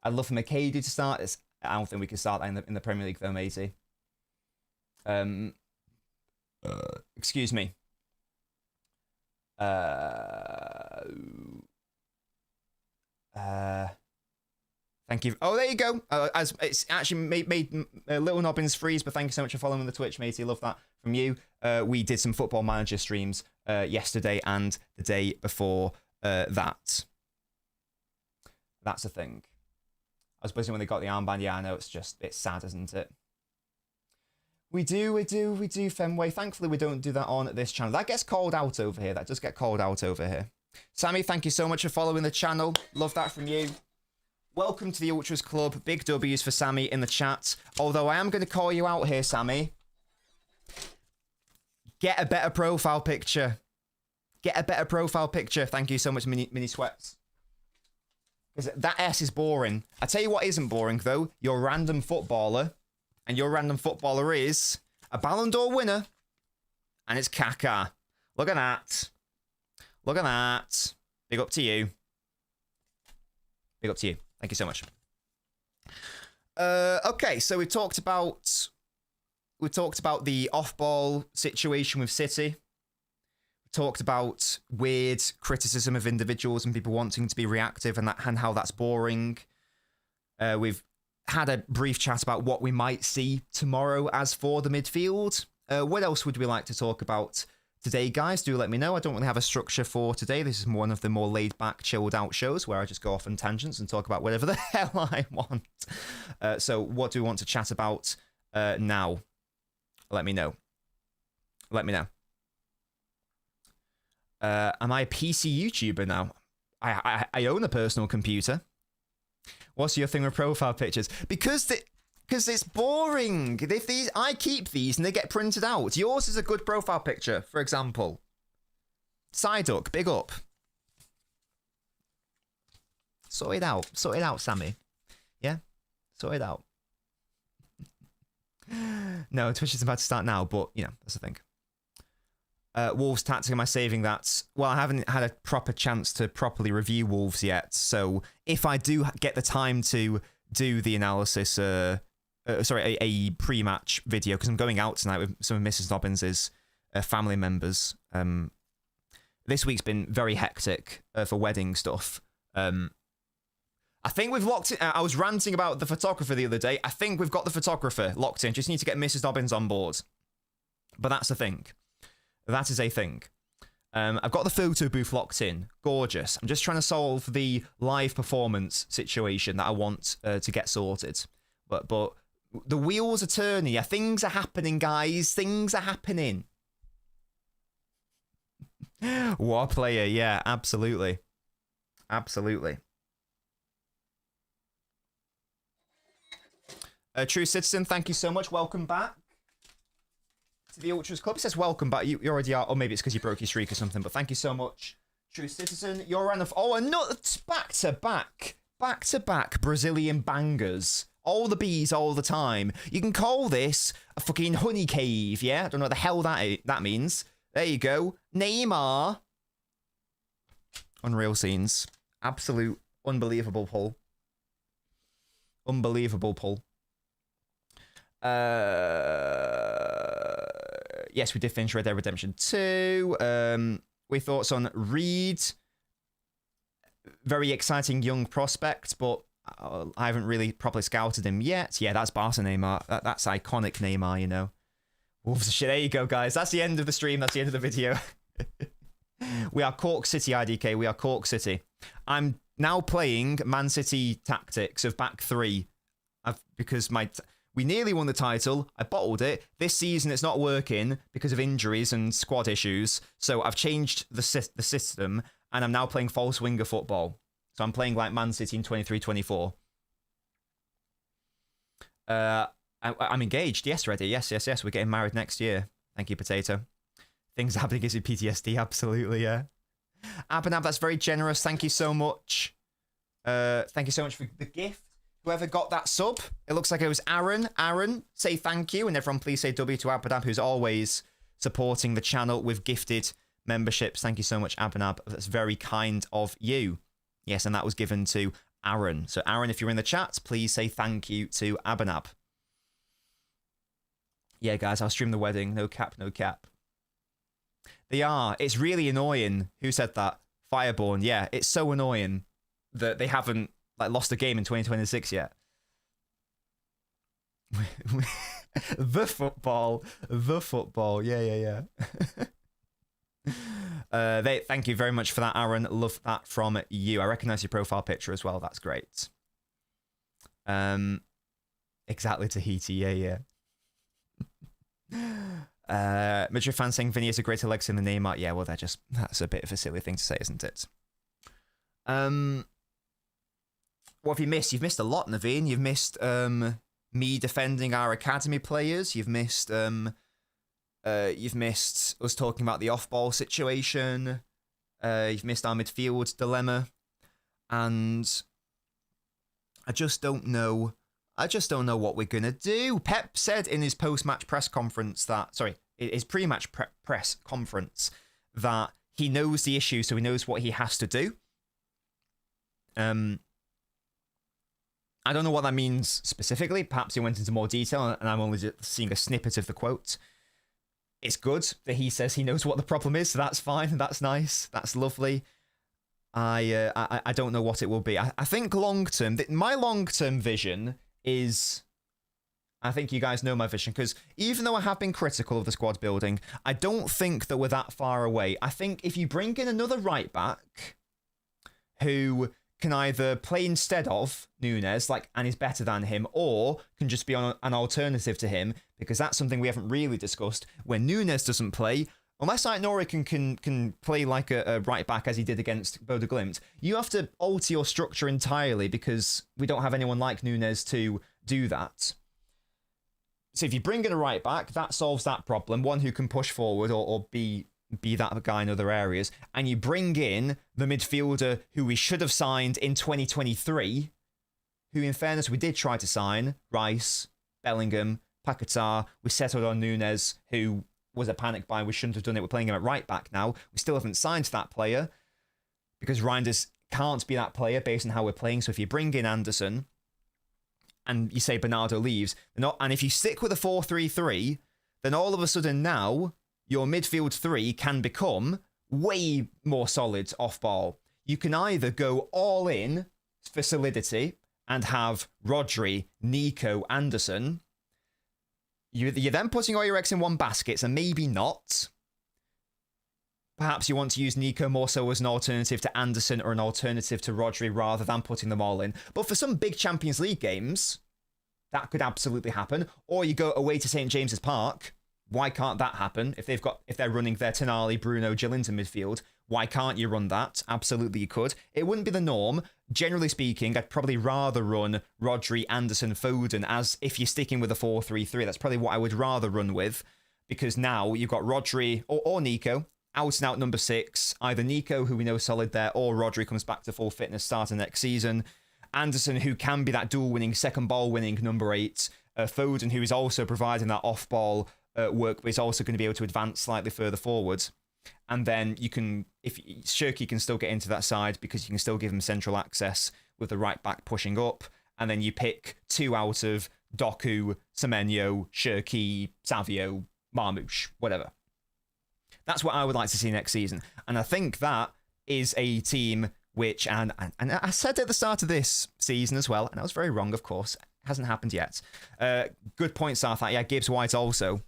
I'd love for McCady to start. I don't think we can start that in the Premier League though, matey. Excuse me. Thank you. Oh, there you go. As it's actually made Little Nobbins freeze, but thank you so much for following the Twitch, matey. Love that from you. We did some Football Manager streams yesterday and the day before that. That's a thing. I was buzzing when they got the armband. Yeah, I know, it's sad, isn't it? We do, Fenway. Thankfully, we don't do that on this channel. That gets called out over here. That does get called out over here. Sammy, thank you so much for following the channel. Love that from you. Welcome to the Ultras Club. Big W's for Sammy in the chat. Although I am going to call you out here, Sammy. Get a better profile picture. Get a better profile picture. Thank you so much, Mini Sweats. Because that S is boring. I tell you what isn't boring, though. You're a random footballer. And your random footballer is a Ballon d'Or winner. And it's Kaká. Look at that. Look at that. Big up to you. Big up to you. Thank you so much. Okay, so we talked about the off-ball situation with City. We talked about weird criticism of individuals and people wanting to be reactive and how that's boring. We've had a brief chat about what we might see tomorrow as for the midfield. What else would we like to talk about today, guys? Do let me know. I don't really have a structure for today. This is one of the more laid-back, chilled-out shows where I just go off on tangents and talk about whatever the hell I want. So what do we want to chat about now? Let me know. Let me know. Am I a PC YouTuber now? I own a personal computer. What's your thing with profile pictures? Because it's boring. If I keep these and they get printed out. Yours is a good profile picture, for example. Psyduck, big up. Sort it out. Sort it out, Sammy. Yeah? Sort it out. No, Twitch is about to start now, but, you know, that's the thing. Wolves Tactic, am I saving that? Well, I haven't had a proper chance to properly review Wolves yet, so if I do get the time to do the analysis, a pre-match video, because I'm going out tonight with some of Mrs. Nobbins' family members. This week's been very hectic for wedding stuff. I think we've locked it. I was ranting about the photographer the other day. I think we've got the photographer locked in. Just need to get Mrs. Nobbins on board. But that's the thing. That is a thing. I've got the photo booth locked in. Gorgeous. I'm just trying to solve the live performance situation that I want to get sorted. But the wheels are turning. Yeah, things are happening, guys. Things are happening. What a player. Yeah, absolutely. Absolutely. True Citizen, thank you so much. Welcome back to the Ultras Club. It says welcome back. You already are. Or maybe it's because you broke your streak or something. But thank you so much, True Citizen. You're on and not back-to-back Brazilian bangers. All the bees, all the time. You can call this a fucking honey cave, yeah? I don't know what the hell that means. There you go. Neymar. Unreal scenes. Absolute unbelievable pull. Unbelievable pull. Yes, we did finish Red Dead Redemption 2. We thoughts on Reed. Very exciting young prospect, but I haven't really properly scouted him yet. Yeah, that's Barca Neymar. That's iconic Neymar, you know. Wolves of shit. There you go, guys. That's the end of the stream. That's the end of the video. We are Cork City, IDK. We are Cork City. I'm now playing Man City tactics of back three. Because we nearly won the title. I bottled it. This season it's not working because of injuries and squad issues. So I've changed the system and I'm now playing false winger football. So I'm playing like Man City in 23-24. I'm engaged. Yes, ready. Yes. We're getting married next year. Thank you, Potato. Things happening gives you PTSD. Absolutely, yeah. Abanab, that's very generous. Thank you so much. Thank you so much for the gift. Whoever got that sub, it looks like it was Aaron. Aaron, say thank you. And everyone please say W to Abanab, who's always supporting the channel with gifted memberships. Thank you so much, Abanab. That's very kind of you. Yes, and that was given to Aaron. So Aaron, if you're in the chat, please say thank you to Abanab. Yeah, guys, I'll stream the wedding. No cap, no cap. They are. It's really annoying. Who said that? Fireborn. Yeah, it's so annoying that they haven't lost a game in 2026 yet. The football. Yeah. Thank you very much for that, Aaron. Love that from you. I recognize your profile picture as well. That's great. Exactly, Tahiti. Yeah. Madrid fans saying Vinny is a greater legacy than Neymar. Yeah, well, that's a bit of a silly thing to say, isn't it? What have you missed? You've missed a lot, Naveen. You've missed me defending our academy players. You've missed us talking about the off-ball situation. You've missed our midfield dilemma, and I just don't know what we're gonna do. Pep said in his post-match press conference his pre-match press conference that he knows the issue, so he knows what he has to do. I don't know what that means specifically. Perhaps he went into more detail, and I'm only just seeing a snippet of the quote. It's good that he says he knows what the problem is, so that's fine. That's nice. That's lovely. I don't know what it will be. I think long-term, my long-term vision is... I think you guys know my vision, because even though I have been critical of the squad building, I don't think that we're that far away. I think if you bring in another right-back who can either play instead of Nunes, and is better than him, or can just be on an alternative to him, because that's something we haven't really discussed. When Nunes doesn't play, unless Nori can play like a right back as he did against Bodo Glimt, you have to alter your structure entirely because we don't have anyone like Nunes to do that. So if you bring in a right back, that solves that problem. One who can push forward or be that guy in other areas. And you bring in the midfielder who we should have signed in 2023, who in fairness we did try to sign, Rice, Bellingham, Paquetá. We settled on Nunes, who was a panic buy. We shouldn't have done it. We're playing him at right back now. We still haven't signed that player because Reinders can't be that player based on how we're playing. So if you bring in Anderson and you say Bernardo leaves, and if you stick with a 4-3-3, then all of a sudden now your midfield three can become way more solid off ball. You can either go all in for solidity and have Rodri, Nico, Anderson. You're then putting all your eggs in one basket, so maybe not. Perhaps you want to use Nico more so as an alternative to Anderson or an alternative to Rodri rather than putting them all in. But for some big Champions League games, that could absolutely happen. Or you go away to St. James's Park. Why can't that happen? If they're running their Tonali, Bruno, Gillinton midfield, why can't you run that? Absolutely you could. It wouldn't be the norm. Generally speaking, I'd probably rather run Rodri, Anderson, Foden as if you're sticking with a 4-3-3. That's probably what I would rather run with, because now you've got Rodri or Nico, out and out number 6. Either Nico, who we know is solid there, or Rodri comes back to full fitness starting next season. Anderson, who can be that dual-winning, second ball-winning number 8. Foden, who is also providing that off-ball work, but is also going to be able to advance slightly further forward. And then you can, if Shirky can still get into that side because you can still give him central access with the right back pushing up. And then you pick 2 out of Doku, Semenyo, Shirky, Savio, Marmoush, whatever. That's what I would like to see next season. And I think that is a team which, and I said at the start of this season as well, and I was very wrong, of course. It hasn't happened yet. Good point, Sarthak. Yeah, Gibbs White also.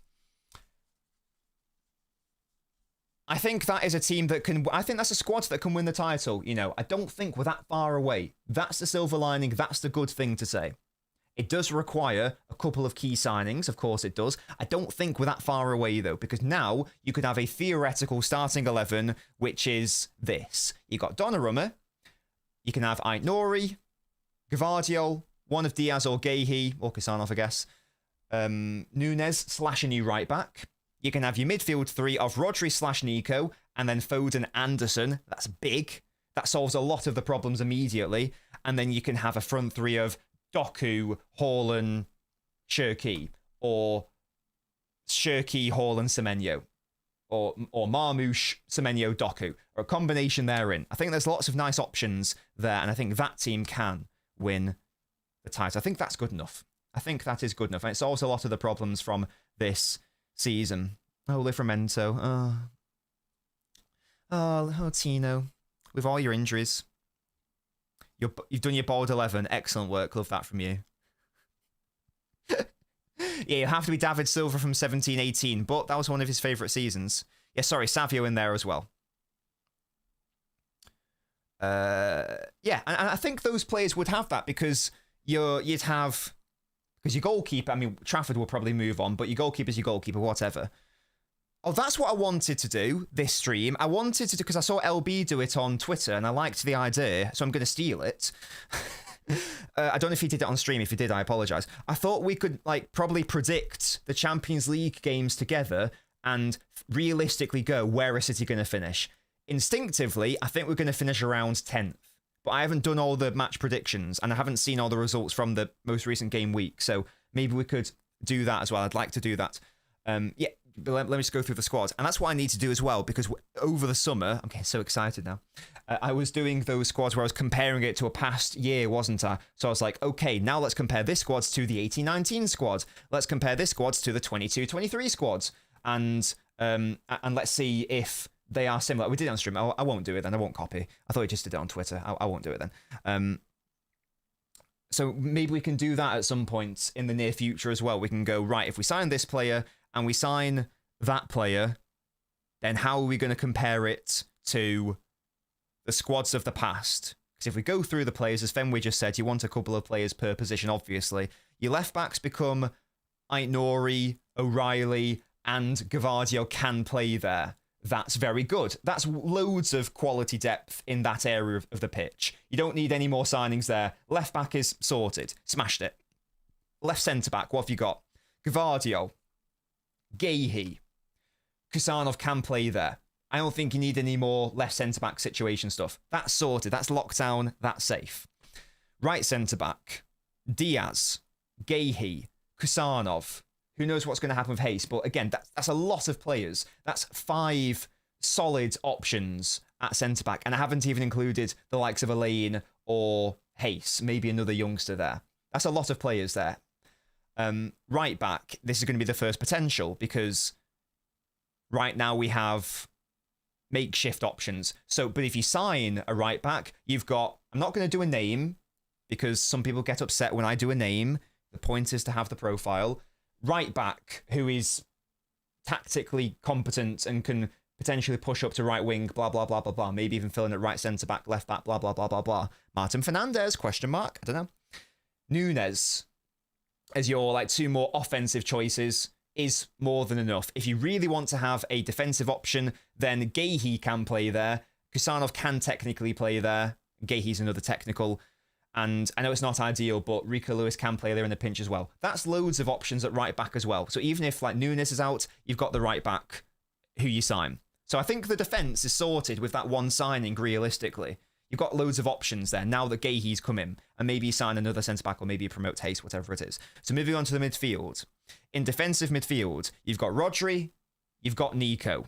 I think that is a team that can... I think that's a squad that can win the title. You know, I don't think we're that far away. That's the silver lining. That's the good thing to say. It does require a couple of key signings. Of course it does. I don't think we're that far away, though, because now you could have a theoretical starting 11, which is this. You got Donnarumma. You can have Aït-Nouri, Gvardiol, one of Diaz or Guéhi, or Kasanov, I guess. Nunes / a new right back. You can have your midfield 3 of Rodri / Nico, and then Foden, Anderson. That's big. That solves a lot of the problems immediately. And then you can have a front 3 of Doku, Haaland, Shirky, or Shirky, Haaland, Semenyo, or Marmoush, Semenyo, Doku, or a combination therein. I think there's lots of nice options there, and I think that team can win the title. I think that's good enough. I think that is good enough, and it solves a lot of the problems from this season. Oh, Livramento. Oh, Tino. With all your injuries. You've done your bold 11. Excellent work. Love that from you. Yeah, you have to be David Silva from 17-18, but that was one of his favourite seasons. Yeah, sorry, Savio in there as well. Yeah, and I think those players would have that because you'd have... Because your goalkeeper, I mean, Trafford will probably move on, but your goalkeeper's your goalkeeper, whatever. Oh, that's what I wanted to do this stream. I wanted to do, because I saw LB do it on Twitter, and I liked the idea, so I'm going to steal it. I don't know if he did it on stream. If he did, I apologise. I thought we could, probably predict the Champions League games together and realistically go, where is City going to finish? Instinctively, I think we're going to finish around 10th. But I haven't done all the match predictions, and I haven't seen all the results from the most recent game week, so maybe we could do that as well. I'd like to do that. Yeah, let me just go through the squads. And that's what I need to do as well, because over the summer, I'm getting so excited now. I was doing those squads where I was comparing it to a past year, wasn't I? So I was like, okay, now let's compare this squads to the 18-19 squad. Let's compare this squads to the 22-23 squads. And let's see if they are similar. We did it on stream. I won't do it then. I won't copy. I thought we just did it on Twitter. I won't do it then. So maybe we can do that at some point in the near future as well. We can go, right, if we sign this player and we sign that player, then how are we going to compare it to the squads of the past? Because if we go through the players, as Fenway just said, you want a couple of players per position, obviously. Your left backs become Aitnori, O'Reilly, and Gavardio can play there. That's very good. That's loads of quality depth in that area of the pitch. You don't need any more signings there. Left back is sorted. Smashed it. Left centre back, what have you got? Gavardio, Gahey, Kusanov can play there. I don't think you need any more left centre back situation stuff. That's sorted. That's locked down. That's safe. Right centre back, Diaz, Gahey, Kusanov. Who knows what's going to happen with Hayes? But again, that's a lot of players. That's 5 solid options at centre-back. And I haven't even included the likes of Elaine or Hayes. Maybe another youngster there. That's a lot of players there. Right back, this is going to be the first potential because right now we have makeshift options. But if you sign a right back, you've got... I'm not going to do a name because some people get upset when I do a name. The point is to have the profile. Right back, who is tactically competent and can potentially push up to right wing, blah, blah, blah, blah, blah. Maybe even fill in at right centre back, left back, blah, blah, blah, blah, blah. Martin Fernandez, question mark, I don't know. Nunes, as your like 2 more offensive choices, is more than enough. If you really want to have a defensive option, then Gahey can play there. Kusanov can technically play there. Gahey's another technical. And I know it's not ideal, but Rico Lewis can play there in the pinch as well. That's loads of options at right back as well. So even if like Nunes is out, you've got the right back who you sign. So I think the defence is sorted with that one signing, realistically. You've got loads of options there now that Gahey's come in. And maybe you sign another centre-back or maybe you promote Hayes, whatever it is. So moving on to the midfield. In defensive midfield, you've got Rodri, you've got Nico.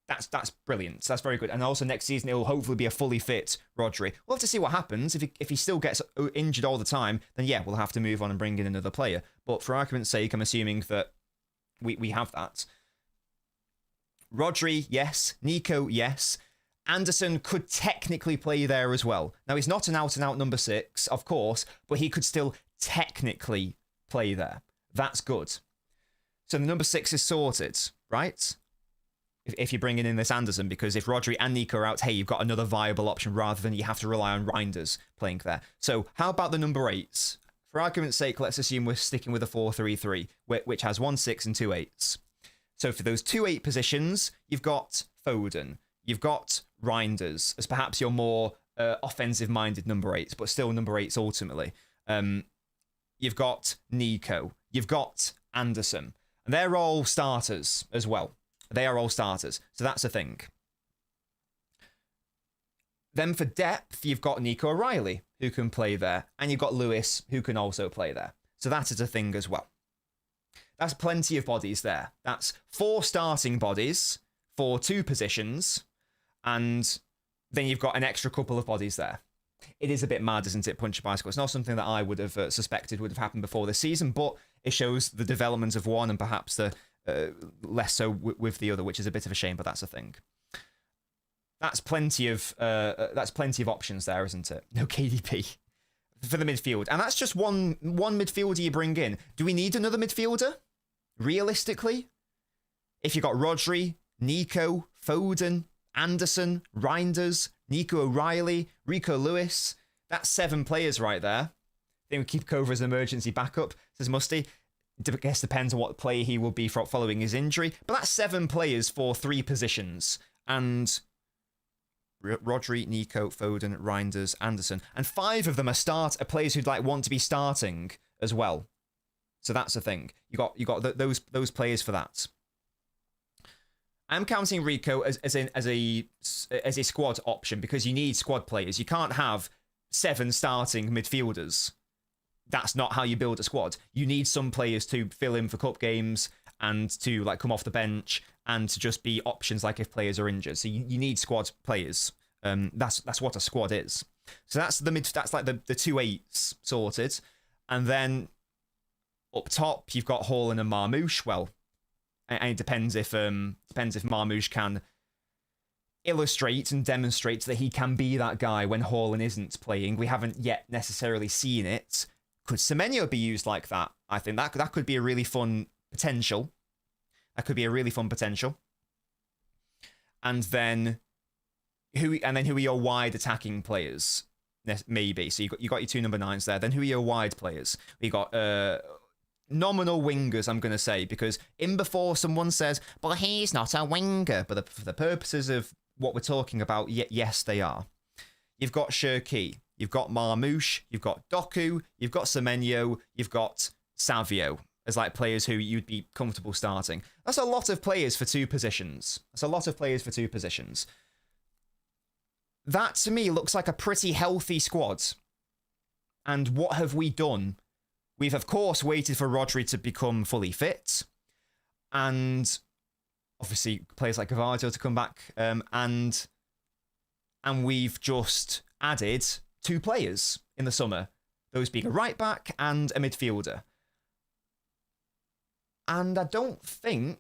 That's brilliant. That's very good. And also next season, it will hopefully be a fully fit Rodri. We'll have to see what happens. If he still gets injured all the time, then yeah, we'll have to move on and bring in another player. But for argument's sake, I'm assuming that we have that. Rodri, yes. Nico, yes. Anderson could technically play there as well. Now, he's not an out-and-out number 6, of course, but he could still technically play there. That's good. So the number 6 is sorted, right? If you're bringing in this Anderson, because if Rodri and Nico are out, hey, you've got another viable option rather than you have to rely on Reinders playing there. So how about the number 8s? For argument's sake, let's assume we're sticking with a 4-3-3, which has 1 6 and 2 8s. So for those 2 8 positions, you've got Foden, you've got Reinders as perhaps your more offensive-minded number 8s, but still number 8s ultimately. You've got Nico, you've got Anderson, and they're all starters as well. They are all starters, so that's a thing. Then for depth, you've got Nico O'Reilly, who can play there, and you've got Lewis, who can also play there. So that is a thing as well. That's plenty of bodies there. That's 4 starting bodies for 2 positions, and then you've got an extra couple of bodies there. It is a bit mad, isn't it, Punch Bicycle? It's not something that I would have suspected would have happened before this season, but it shows the development of one and perhaps the less so with the other, which is a bit of a shame, but that's a thing. That's plenty of options there, isn't it? No KDP for the midfield, and that's just one midfielder you bring in. Do we need another midfielder? Realistically, if you got Rodri, Nico, Foden, Anderson, Reinders, Nico O'Reilly, Rico Lewis, that's 7 players right there. Then we keep Cover as an emergency backup, says Musty. I guess depends on what player he will be following his injury. But that's 7 players for 3 positions. And Rodri, Nico, Foden, Reinders, Anderson. And 5 of them are players who'd like want to be starting as well. So that's a thing. You got those players for that. I'm counting Rico as a squad option because you need squad players. You can't have 7 starting midfielders. That's not how you build a squad. You need some players to fill in for cup games and to like come off the bench and to just be options like if players are injured. So you need squad players. That's what a squad is. So that's like the two eights sorted. And then up top you've got Haaland and Marmoush. Well, and it depends if Marmoush can illustrate and demonstrate that he can be that guy when Haaland isn't playing. We haven't yet necessarily seen it. Could Semenyo be used like that? I think that could be a really fun potential. That could be a really fun potential. And then who are your wide attacking players? Maybe. So you got your two number 9s there. Then who are your wide players? We got nominal wingers, I'm going to say, because in before someone says, but he's not a winger. But for the purposes of what we're talking about, yes, they are. You've got Cherki, you've got Marmoush, you've got Doku, you've got Semenyo, you've got Savio as like players who you'd be comfortable starting. That's a lot of players for two positions. That, to me, looks like a pretty healthy squad. And what have we done? We've, of course, waited for Rodri to become fully fit. And obviously, players like Gavardo to come back. And we've just added 2 players in the summer. Those being a right-back and a midfielder. And I don't think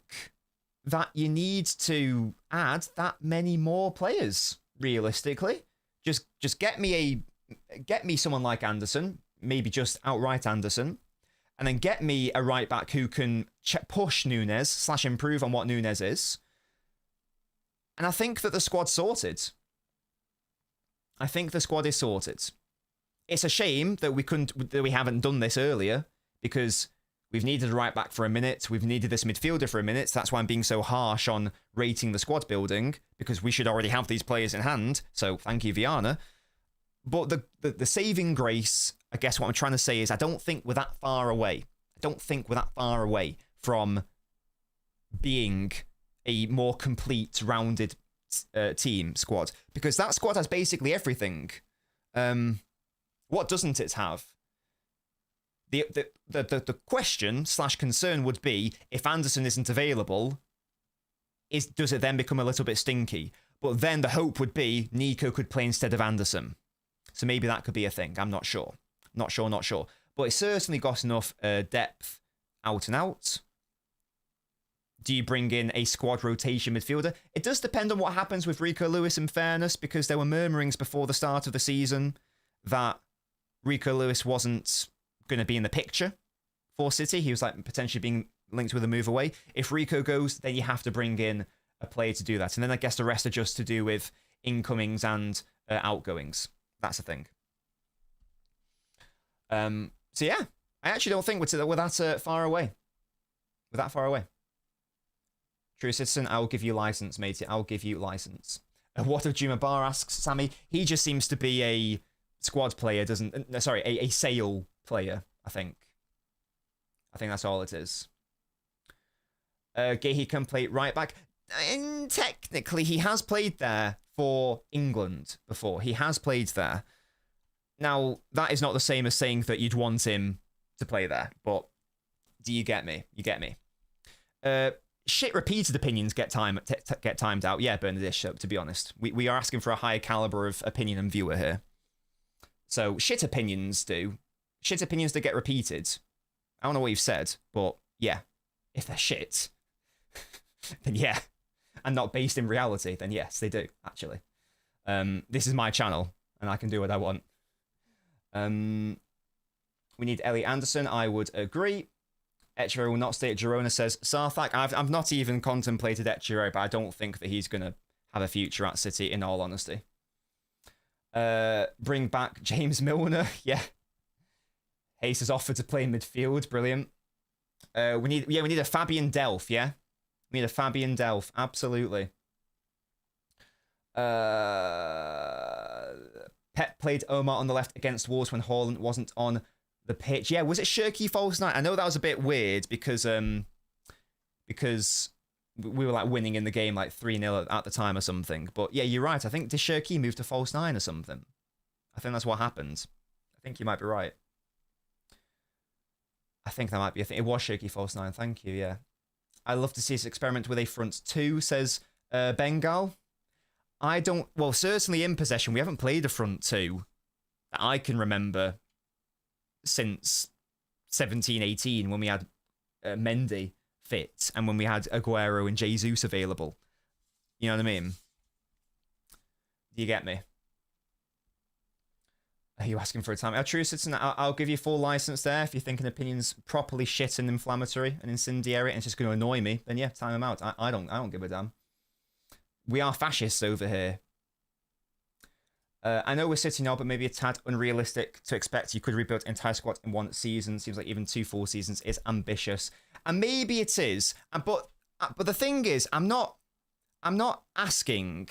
that you need to add that many more players, realistically. Just get me someone like Anderson, maybe just outright Anderson, and then get me a right back who can push Nunes / improve on what Nunes is. And I think that the squad's sorted. I think the squad is sorted. It's a shame that we haven't done this earlier, because we've needed a right back for a minute. We've needed this midfielder for a minute. That's why I'm being so harsh on rating the squad building, because we should already have these players in hand. So thank you, Viana. But the saving grace, I guess what I'm trying to say is I don't think we're that far away. From being a more complete, rounded team squad. Because that squad has basically everything. What doesn't it have? The question / concern would be, if Anderson isn't available, does it then become a little bit stinky? But then the hope would be Nico could play instead of Anderson. So maybe that could be a thing. I'm not sure. Not sure. But it's certainly got enough depth out and out. Do you bring in a squad rotation midfielder? It does depend on what happens with Rico Lewis, in fairness, because there were murmurings before the start of the season that Rico Lewis wasn't going to be in the picture for City. He was like potentially being linked with a move away. If Rico goes, then you have to bring in a player to do that. And then I guess the rest are just to do with incomings and outgoings. That's the thing. So yeah, I actually don't think we're that far away. We're that far away. True citizen, I'll give you license, matey. I'll give you license. What if Juma Bar asks Sammy? He just seems to be a squad player, a sale player, I think. I think that's all it is. Gehi can play right back. And technically, he has played there for England before. He has played there. Now, that is not the same as saying that you'd want him to play there, but do you get me? You get me. Shit repeated opinions get timed out. Yeah, Bernadette, to be honest. We are asking for a higher caliber of opinion and viewer here. So, shit opinions do. Shit opinions do get repeated. I don't know what you've said, but yeah. If they're shit, then yeah. And not based in reality, then yes, they do, actually. This is my channel, and I can do what I want. We need Ellie Anderson, I would agree. Echiro will not stay at Girona, says Sarthak. I've not even contemplated Echiro, but I don't think that he's going to have a future at City, in all honesty. Bring back James Milner, yeah. Hayes has offered to play midfield, brilliant. We need a Fabian Delph, yeah? We need a Fabian Delph, absolutely. Pep played Omar on the left against Wolves when Haaland wasn't on the pitch. Yeah, was it Shirky false night? I know that was a bit weird because we were like winning in the game like 3-0 at the time or something. But yeah, you're right. I think did Shirky move to false 9 or something? I think that's what happened. I think you might be right. I think that might be a thing. It was Shirky false 9. Thank you, yeah. I love to see us experiment with a front two, says Bengal. I don't... Well, certainly in possession, we haven't played a front two that I can remember since 17-18 when we had Mendy fit and when we had Aguero and Jesus available. You know what I mean? Do you get me? Are you asking for a time? Our true citizen, I'll give you full license there. If you think an opinion's properly shit and inflammatory and incendiary and it's just going to annoy me, then yeah, time them out. I don't give a damn. We are fascists over here. I know we're sitting now, but maybe a tad unrealistic to expect you could rebuild entire squad in one season. Seems like even 2 full seasons is ambitious, and maybe it is. But the thing is, I'm not asking.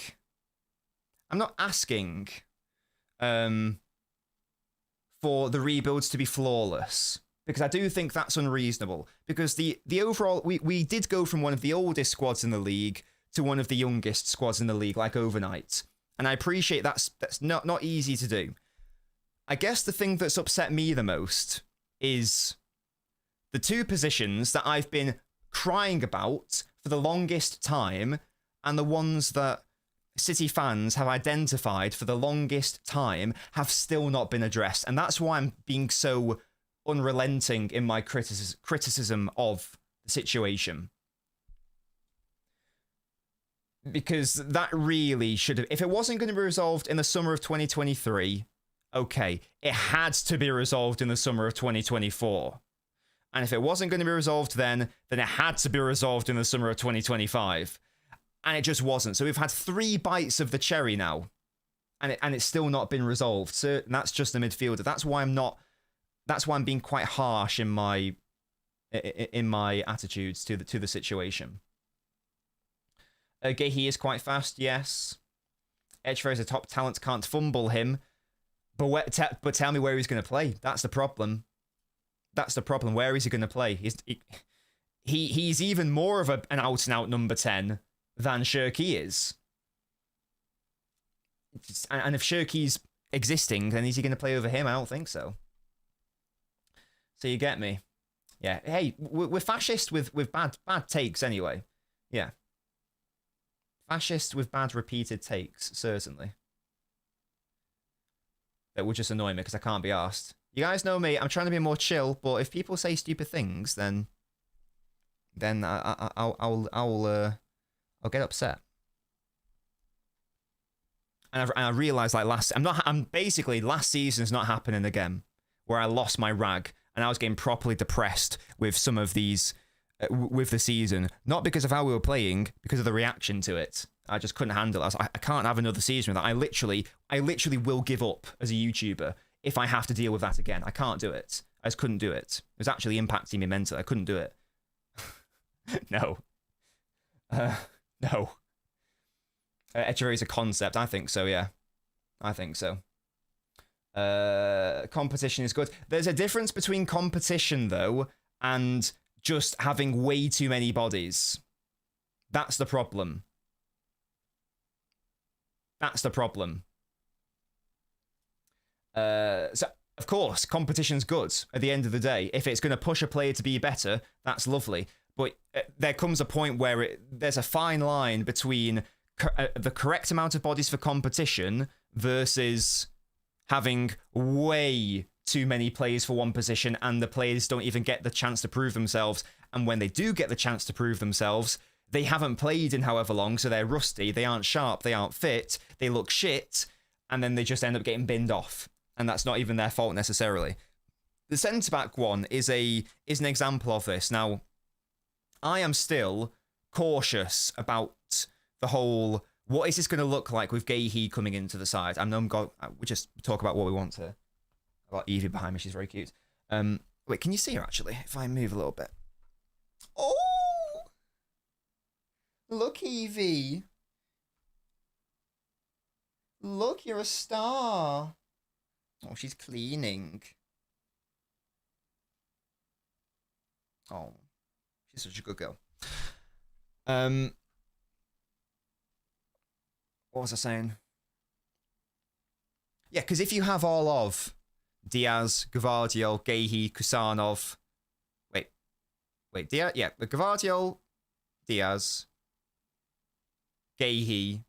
For the rebuilds to be flawless, because I do think that's unreasonable. Because the overall, we did go from one of the oldest squads in the league to one of the youngest squads in the league, like overnight. And I appreciate that's not easy to do. I guess the thing that's upset me the most is the 2 positions that I've been crying about for the longest time, and the ones that City fans have identified for the longest time have still not been addressed. And that's why I'm being so unrelenting in my criticism of the situation. Because that really should have... If it wasn't going to be resolved in the summer of 2023, okay, it had to be resolved in the summer of 2024. And if it wasn't going to be resolved then it had to be resolved in the summer of 2025. And it just wasn't. So we've had 3 bites of the cherry now. And it's still not been resolved. So that's just the midfielder. That's why I'm being quite harsh in my attitudes to the situation. Gehi is quite fast, yes. Edgefair is a top talent, can't fumble him. But tell me where he's going to play. That's the problem. Where is he going to play? He's even more of an out-and-out number 10 than Shirky is. And if Shirky's existing, then is he going to play over him? I don't think so. So you get me? Yeah. Hey, we're fascist with bad takes anyway. Yeah. Fascist with bad repeated takes, certainly. That would just annoy me because I can't be arsed. You guys know me, I'm trying to be more chill, but if people say stupid things, then I'll get upset. And I realised like last season's not happening again, where I lost my rag and I was getting properly depressed with some of these with the season, not because of how we were playing, because of the reaction to it. I just couldn't handle it. I was like, I can't have another season with that. I literally will give up as a YouTuber if I have to deal with that again. I can't do it. I just couldn't do it. It was actually impacting me mentally. I couldn't do it. No. No. Echeverry is a concept. I think so, yeah. I think so. Competition is good. There's a difference between competition, though, and just having way too many bodies. That's the problem. That's the problem. So, of course, competition's good at the end of the day. If it's going to push a player to be better, that's lovely. But there comes a point where there's a fine line between the correct amount of bodies for competition versus having way too many players for one position, and the players don't even get the chance to prove themselves. And when they do get the chance to prove themselves, they haven't played in however long, so they're rusty, they aren't sharp, they aren't fit, they look shit, and then they just end up getting binned off. And that's not even their fault necessarily. The centre-back one is an example of this. Now, I am still cautious about the whole, what is this going to look like with Gehi coming into the side? We just talk about what we want to. I've got Evie behind me, she's very cute. Wait, can you see her actually? If I move a little bit. Oh! Look, Evie. Look, you're a star. Oh, she's cleaning. Oh, she's such a good girl. What was I saying? Yeah, because if you have all of Diaz, Gvardiol, Gehi, Kusanov... Wait, Diaz... Yeah, the Gvardiol, Diaz, Gahey,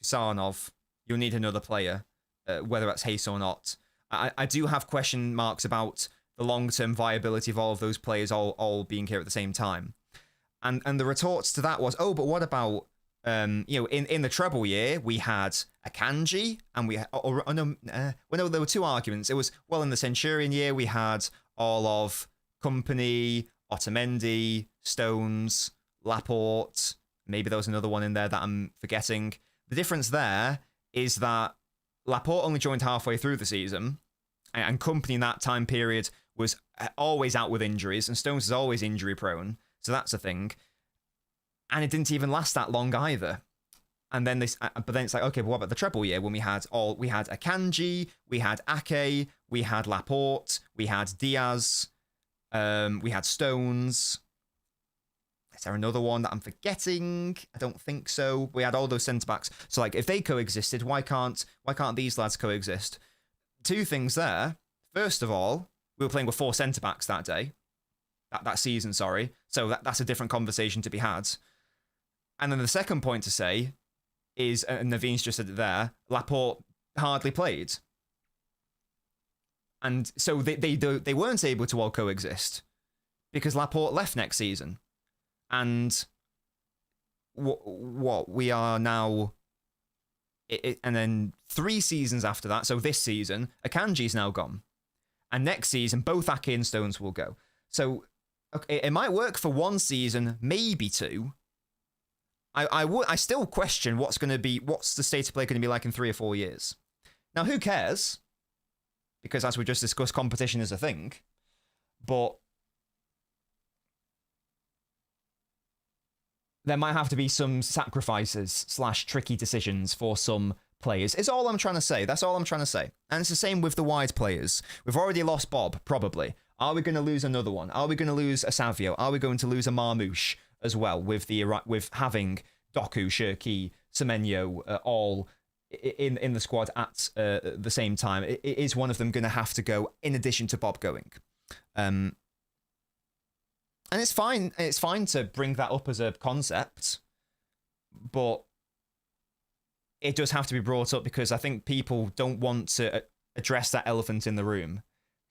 Kusanov, you'll need another player, whether that's Hayes or not. I do have question marks about the long-term viability of all of those players all being here at the same time. And the retorts to that was, oh, but what about, in the treble year, we had Akanji, and there were two arguments. It was, well, in the Centurion year, we had all of Company, Otamendi, Stones, Laporte. Maybe there was another one in there that I'm forgetting. The difference there is that Laporte only joined halfway through the season, and Company in that time period was always out with injuries, and Stones is always injury prone, so that's a thing. And it didn't even last that long either. And then it's like, okay, but what about the treble year when we had Akanji, we had Ake, we had Laporte, we had Diaz, we had Stones. Is there another one that I'm forgetting? I don't think so. We had all those centre-backs. So, like, if they coexisted, why can't these lads coexist? Two things there. First of all, we were playing with 4 centre-backs that day. That season, sorry. So that's a different conversation to be had. And then the second point to say is, and Naveen's just said it there, Laporte hardly played. And so they weren't able to all coexist because Laporte left next season. And what we are now, and then 3 seasons after that, so this season, Akanji's now gone. And next season, both Ake and Stones will go. So okay, it might work for 1 season, maybe 2. I still question what's the state of play going to be like in 3 or 4 years. Now, who cares? Because as we just discussed, competition is a thing. But there might have to be some sacrifices / tricky decisions for some players. Is all I'm trying to say. That's all I'm trying to say. And it's the same with the wide players. We've already lost Bob, probably. Are we going to lose another one? Are we going to lose a Savio? Are we going to lose a Marmouche as well with having Doku, Shirky, Semenyo all in the squad at the same time? Is one of them going to have to go in addition to Bob going? And it's fine. It's fine to bring that up as a concept, but it does have to be brought up because I think people don't want to address that elephant in the room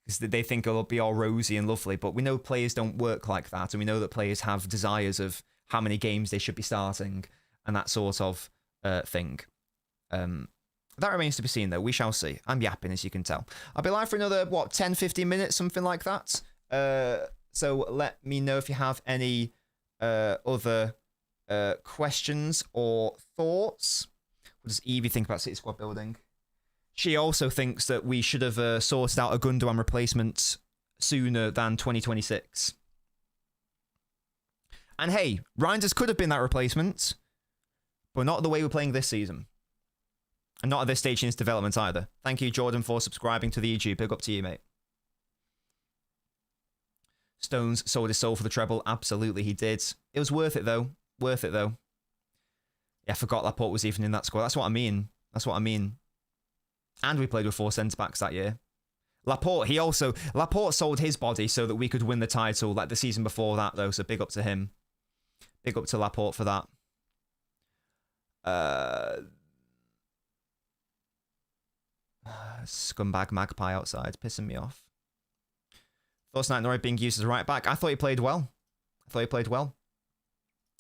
because they think it'll be all rosy and lovely. But we know players don't work like that, and we know that players have desires of how many games they should be starting and that sort of thing. That remains to be seen, though. We shall see. I'm yapping, as you can tell. I'll be live for another, 10, 15 minutes, something like that. So let me know if you have any other questions or thoughts. What does Evie think about City Squad building? She also thinks that we should have sorted out a Gundogan replacement sooner than 2026. And hey, Reinders could have been that replacement, but not the way we're playing this season. And not at this stage in his development either. Thank you, Jordan, for subscribing to the YouTube. Big up to you, mate. Stones sold his soul for the treble. Absolutely, he did. It was worth it, though. Worth it, though. Yeah, I forgot Laporte was even in that squad. That's what I mean. That's what I mean. And we played with 4 centre-backs that year. Laporte sold his body so that we could win the title like the season before that, though, so big up to him. Big up to Laporte for that. Scumbag Magpie outside, pissing me off. Thoughts Knight Norrie being used as a right back. I thought he played well.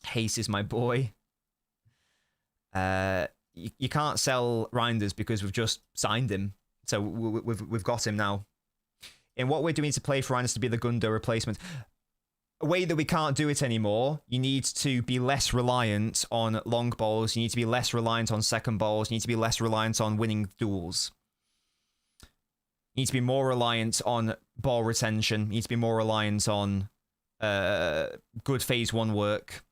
Hayes is my boy. You can't sell Reinders because we've just signed him. So we've got him now. In what way do we need to play for Reinders to be the Gundo replacement? A way that we can't do it anymore. You need to be less reliant on long balls. You need to be less reliant on second balls. You need to be less reliant on winning duels. You need to be more reliant on ball retention. You need to be more reliant on good phase 1 work.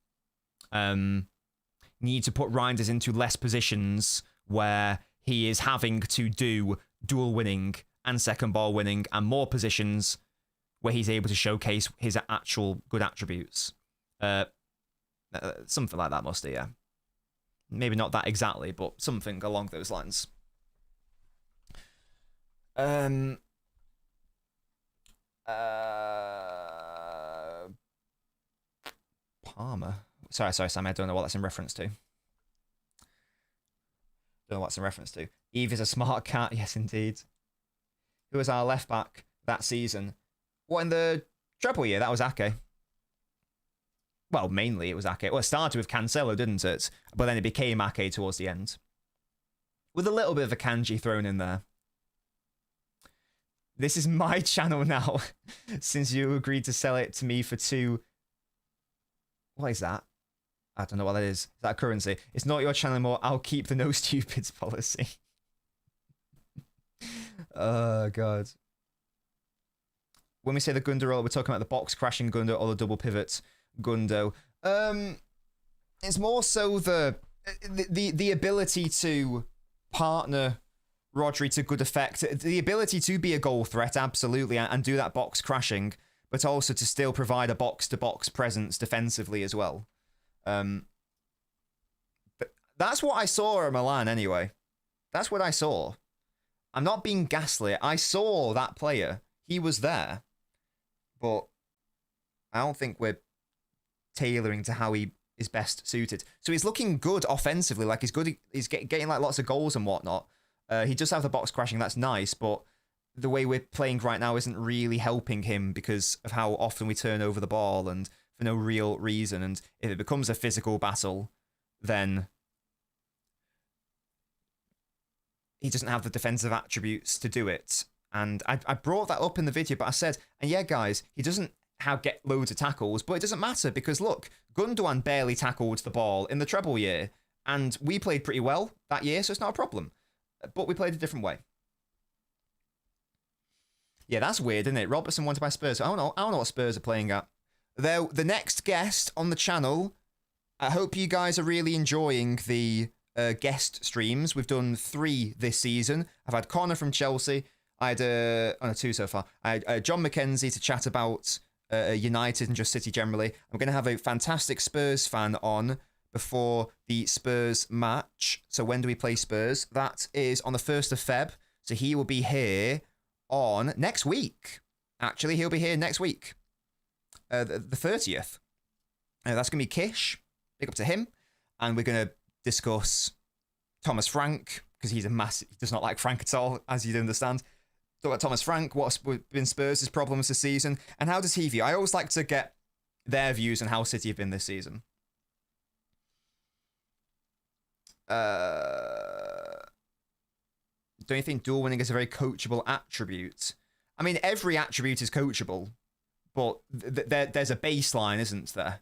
Need to put Reinders into less positions where he is having to do dual winning and second ball winning, and more positions where he's able to showcase his actual good attributes. Something like that, Musty, yeah. Maybe not that exactly, but something along those lines. Palmer. Sorry, Sam. I don't know what that's in reference to. Don't know what's in reference to. Eve is a smart cat. Yes, indeed. Who was our left back that season? What, in the treble year? That was Ake. Well, mainly it was Ake. Well, it started with Cancelo, didn't it? But then it became Ake towards the end. With a little bit of a kanji thrown in there. This is my channel now, since you agreed to sell it to me for 2. What is that? I don't know what that is. Is that a currency? It's not your channel anymore. I'll keep the no stupids policy. Oh, God. When we say the Gundo roll, we're talking about the box crashing Gundo or the double pivot Gundo. It's more so the ability to partner Rodri to good effect. The ability to be a goal threat, absolutely, and do that box crashing, but also to still provide a box-to-box presence defensively as well. But that's what I saw at Milan anyway. That's what I saw. I'm not being gaslit. I saw that player. He was there. But I don't think we're tailoring to how he is best suited. So he's looking good offensively. Like, he's good. He's getting like lots of goals and whatnot. He does have the box crashing. That's nice. But the way we're playing right now isn't really helping him because of how often we turn over the ball and for no real reason. And if it becomes a physical battle, then he doesn't have the defensive attributes to do it. And I brought that up in the video, but I said, and yeah, guys, he doesn't get loads of tackles, but it doesn't matter because, look, Gundogan barely tackled the ball in the treble year, and we played pretty well that year, so it's not a problem. But we played a different way. Yeah, that's weird, isn't it? Robertson wanted by Spurs. I don't know what Spurs are playing at. The next guest on the channel, I hope you guys are really enjoying the guest streams. We've done 3 this season. I've had Connor from Chelsea. I had 2 so far. I had John McKenzie to chat about United and just City generally. I'm going to have a fantastic Spurs fan on before the Spurs match. So when do we play Spurs? That is on the 1st of Feb. So he will be here on next week. Actually, he'll be here next week. The 30th. That's going to be Kish. Big up to him. And we're going to discuss Thomas Frank, because he does not like Frank at all, as you'd understand. Talk about Thomas Frank, what's been Spurs' problems this season, and how does he view? I always like to get their views on how City have been this season. Don't you think dual winning is a very coachable attribute? I mean, every attribute is coachable, but there's a baseline, isn't there?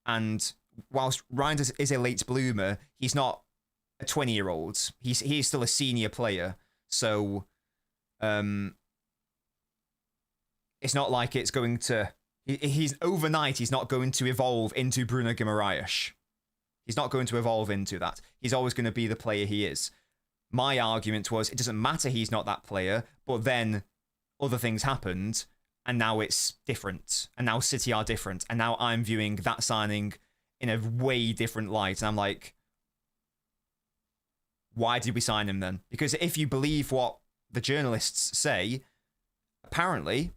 And whilst Reinders is a late bloomer, he's not a 20-year-old. He's still a senior player, so it's not like it's going to. He's overnight. He's not going to evolve into Bruno Guimaraes. He's not going to evolve into that. He's always going to be the player he is. My argument was it doesn't matter he's not that player, but then other things happened, and now it's different. And now City are different. And now I'm viewing that signing in a way different light. And I'm like, why did we sign him then? Because if you believe what the journalists say, apparently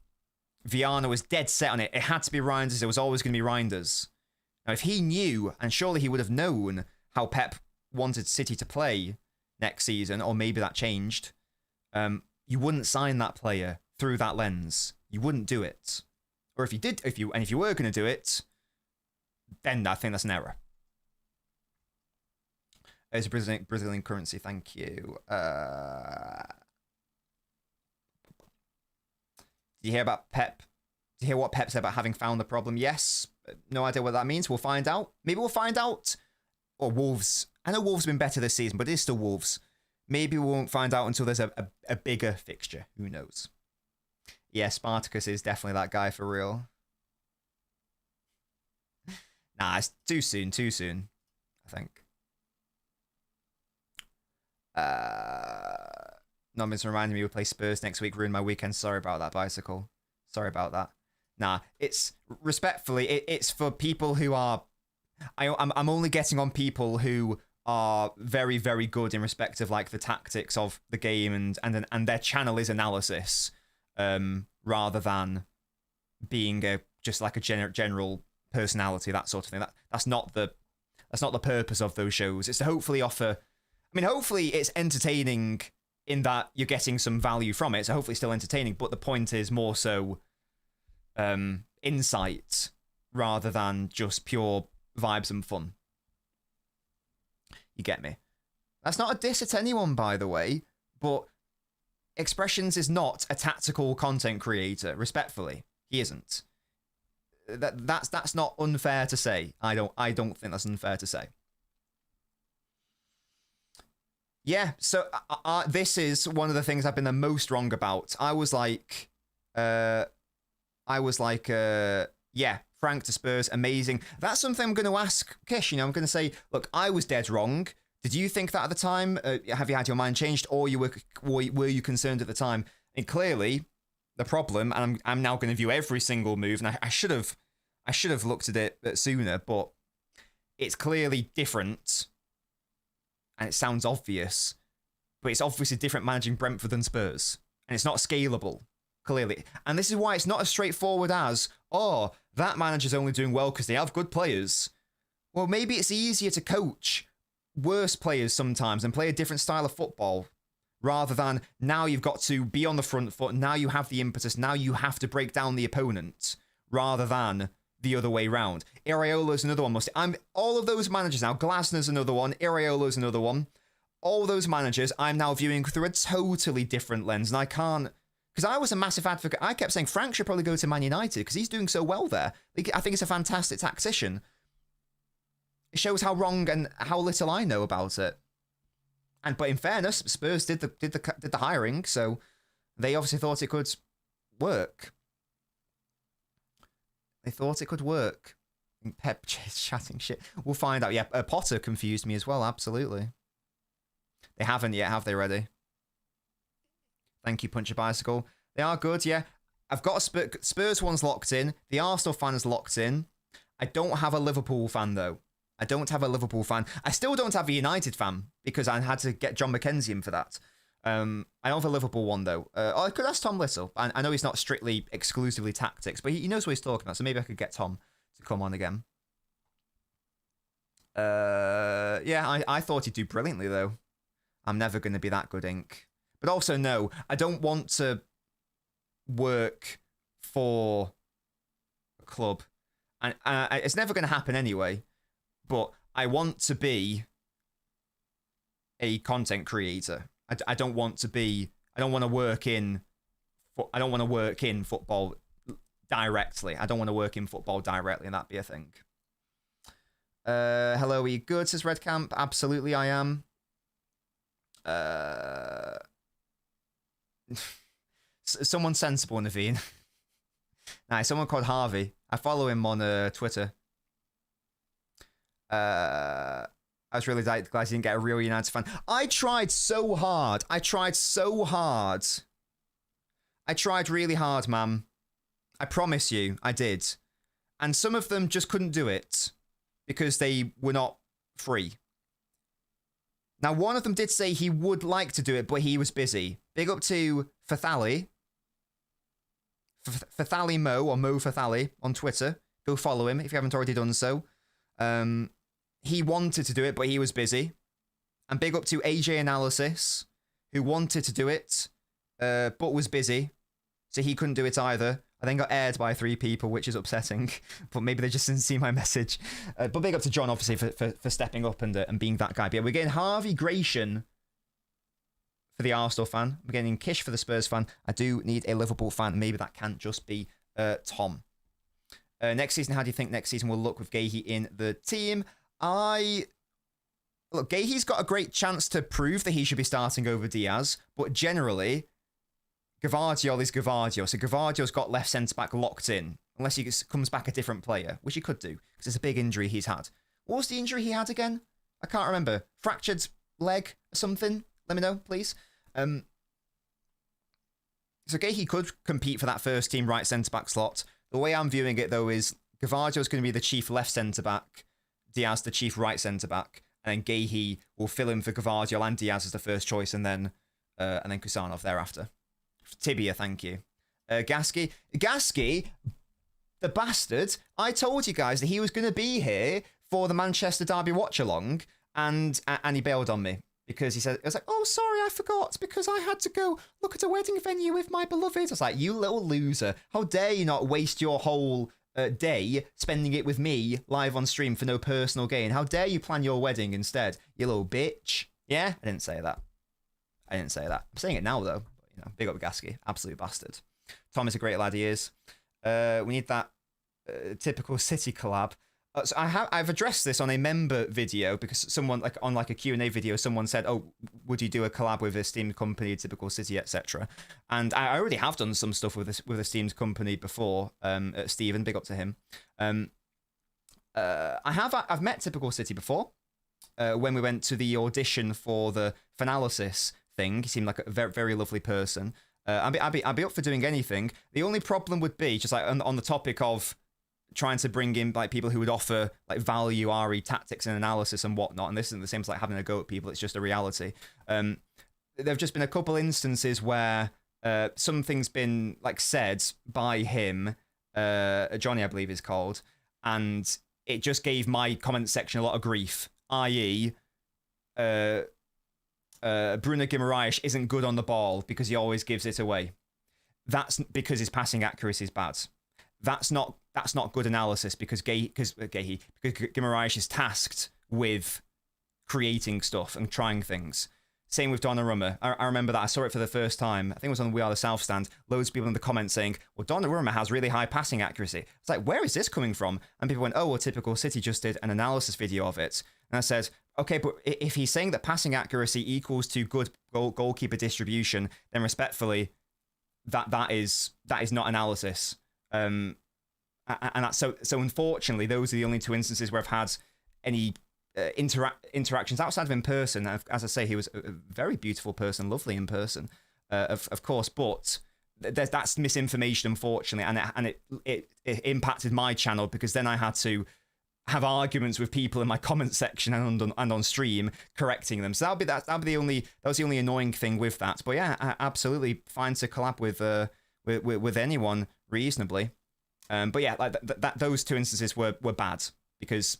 Viana was dead set on it. It had to be Reinders. It was always going to be Reinders. Now, if he knew, and surely he would have known how Pep wanted City to play next season, or maybe that changed, you wouldn't sign that player through that lens. You wouldn't do it. Or if you did, if you were going to do it, then I think that's an error. It's a Brazilian currency. Thank you. Did you hear about Pep? Did you hear what Pep said about having found the problem? Yes. No idea what that means. We'll find out. Maybe we'll find out. Or Wolves. I know Wolves have been better this season, but it is still Wolves. Maybe we won't find out until there's a bigger fixture. Who knows? Yeah, Spartacus is definitely that guy for real. Nah, it's too soon, I think. Nobbins reminded me we'll play Spurs next week. Ruined my weekend. Sorry about that, Bicycle. Sorry about that. Nah, it's respectfully, it's for people who are. I'm only getting on people who are very, very good in respect of like the tactics of the game and their channel is analysis, rather than being just like a general personality, that sort of thing. That's not the That's not the purpose of those shows. It's to hopefully offer... I mean, hopefully it's entertaining in that you're getting some value from it, so hopefully it's still entertaining, but the point is more so insight rather than just pure vibes and fun. You get me? That's not a diss at anyone, by the way, but Expressions is not a tactical content creator, respectfully. He isn't. That's not unfair to say. I don't think that's unfair to say. Yeah, so this is one of the things I've been the most wrong about. I was like, yeah, Frank to Spurs, amazing. That's something I'm going to ask Kish. You know, I'm going to say, look, I was dead wrong. Did you think that at the time? Have you had your mind changed, or were you concerned at the time? And clearly, the problem, and I'm now going to view every single move, and I should have looked at it sooner, but it's clearly different, and it sounds obvious, but it's obviously different managing Brentford than Spurs, and it's not scalable, clearly. And this is why it's not as straightforward as, oh, that manager's only doing well because they have good players. Well, maybe it's easier to coach worse players sometimes and play a different style of football, rather than now you've got to be on the front foot, now you have the impetus, now you have to break down the opponent, rather than the other way round. Iraola's another one. All of those managers now, Glasner's another one, Iraola's another one. All those managers I'm now viewing through a totally different lens, and I can't, because I was a massive advocate. I kept saying Frank should probably go to Man United because he's doing so well there. I think it's a fantastic tactician. It shows how wrong and how little I know about it. But in fairness, Spurs did the hiring, so they obviously thought it could work. They thought it could work. Pep chatting shit. We'll find out. Yeah, Potter confused me as well. Absolutely. They haven't yet, have they? Ready? Thank you, Punch a Bicycle. They are good. Yeah, I've got a Spurs one's locked in. The Arsenal fan is locked in. I don't have a Liverpool fan though. I don't have a Liverpool fan. I still don't have a United fan because I had to get John McKenzie in for that. I don't have a Liverpool one, though. I could ask Tom Little. I know he's not strictly, exclusively tactics, but he knows what he's talking about, so maybe I could get Tom to come on again. Yeah, I thought he'd do brilliantly, though. I'm never going to be that good, Ink. But also, no, I don't want to work for a club. And it's never going to happen anyway. But I want to be a content creator. I don't want to work in football directly. I don't want to work in football directly, and that'd be a thing. Hello, are you good, says Red Camp? Absolutely, I am. Someone sensible, Naveen. Nice, someone called Harvey. I follow him on Twitter. I was really glad he didn't get a real United fan. I tried so hard. I tried really hard, man. I promise you, I did. And some of them just couldn't do it because they were not free. Now, one of them did say he would like to do it, but he was busy. Big up to Fathali. Fathali Mo, or Mo Fathali on Twitter. Go follow him if you haven't already done so. He wanted to do it, but he was busy. And big up to AJ Analysis, who wanted to do it, but was busy. So he couldn't do it either. I then got aired by 3 people, which is upsetting. But maybe they just didn't see my message. But big up to John, obviously, for stepping up and being that guy. But yeah, we're getting Harvey Gratian for the Arsenal fan. We're getting Kish for the Spurs fan. I do need a Liverpool fan. Maybe that can't just be Tom. Next season, how do you think next season will look with Gahey in the team? Look, Gahey's got a great chance to prove that he should be starting over Diaz, but generally, Gvardiol is Gvardiol. So Gvardiol's got left centre-back locked in, unless he comes back a different player, which he could do, because it's a big injury he's had. What was the injury he had again? I can't remember. Fractured leg or something? Let me know, please. So Gahey could compete for that first team right centre-back slot. The way I'm viewing it, though, is Gvardiol's going to be the chief left centre-back, Diaz the chief right centre-back, and then Gahey will fill in for Gvardiol and Diaz as the first choice, and then Kusanov thereafter. Tibia, thank you. Gasky, the bastard, I told you guys that he was going to be here for the Manchester Derby watch-along, and he bailed on me. Because he said, I was like, oh, sorry, I forgot, because I had to go look at a wedding venue with my beloved. I was like, you little loser. How dare you not waste your whole day spending it with me live on stream for no personal gain? How dare you plan your wedding instead, you little bitch? Yeah, I didn't say that. I'm saying it now, though. You know, big up Gasky. Absolute bastard. Tom is a great lad, he is. We need that typical City collab. So I've addressed this on a member video because someone on a Q&A video, someone said, "Oh, would you do a collab with a Steam company, typical City, etc." And I already have done some stuff with a Steam company before. Stephen, big up to him. I've met typical City before when we went to the audition for the Finalysis thing. He seemed like a very, very lovely person. I'd be up for doing anything. The only problem would be just like on the topic of trying to bring in like people who would offer like value RE tactics and analysis and whatnot, and this isn't the same as like having a go at people, it's just a reality. There've just been a couple instances where something's been like said by him, Johnny I believe is called, and it just gave my comment section a lot of grief, i.e. Bruno Guimaraes isn't good on the ball because he always gives it away. That's because his passing accuracy is bad. That's not good analysis because Guimaraes is tasked with creating stuff and trying things. Same with Donnarumma. I remember that I saw it for the first time. I think it was on We Are the South stand. Loads of people in the comments saying, well, Donnarumma has really high passing accuracy. It's like, where is this coming from? And people went, oh, well, typical City just did an analysis video of it. And I said, okay, but if he's saying that passing accuracy equals to good goalkeeper distribution, then respectfully, that is not analysis. And that's so unfortunately, those are the only two instances where I've had any interactions outside of in person. As I say, he was a very beautiful person, lovely in person, of course, but that's misinformation, unfortunately, and it impacted my channel because then I had to have arguments with people in my comment section and on stream correcting them. So that was the only annoying thing with that. But yeah, absolutely fine to collab with anyone reasonably. But yeah, like those two instances were bad because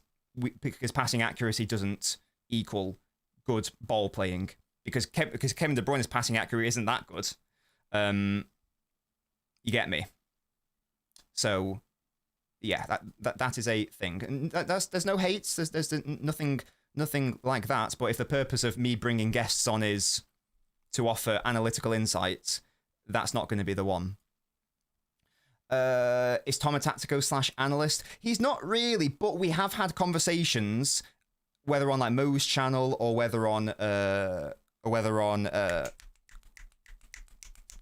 passing accuracy doesn't equal good ball playing because Kevin De Bruyne's passing accuracy isn't that good. You get me? So yeah, that is a thing. And there's no hates. There's nothing like that. But if the purpose of me bringing guests on is to offer analytical insights, that's not going to be the one. Is Tom a tactico/analyst? He's not really, but we have had conversations, whether on like Mo's channel or whether on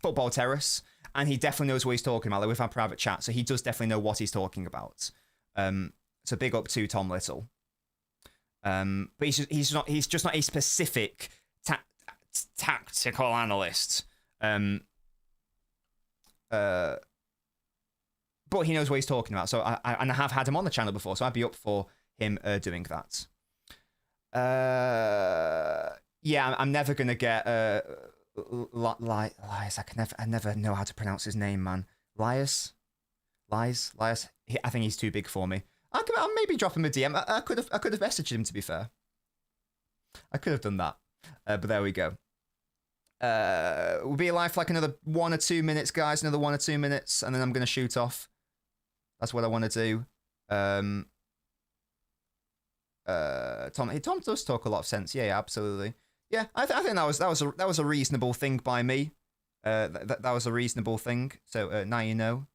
Football Terrace, and he definitely knows what he's talking about. Like, we've had private chat, so he does definitely know what he's talking about. So big up to Tom Little. But he's just not a specific tactical analyst. But he knows what he's talking about. So I have had him on the channel before, so I'd be up for him doing that. Yeah, I'm never gonna get Lies. I never know how to pronounce his name, man. Lies. I think he's too big for me. I'll maybe drop him a DM. I could have messaged him, to be fair. I could have done that, but there we go. We'll be alive for like another 1 or 2 minutes, guys. Another 1 or 2 minutes, and then I'm gonna shoot off. That's what I want to do. Tom does talk a lot of sense. Yeah, absolutely. Yeah, I think that was a reasonable thing by me. That was a reasonable thing. So now you know.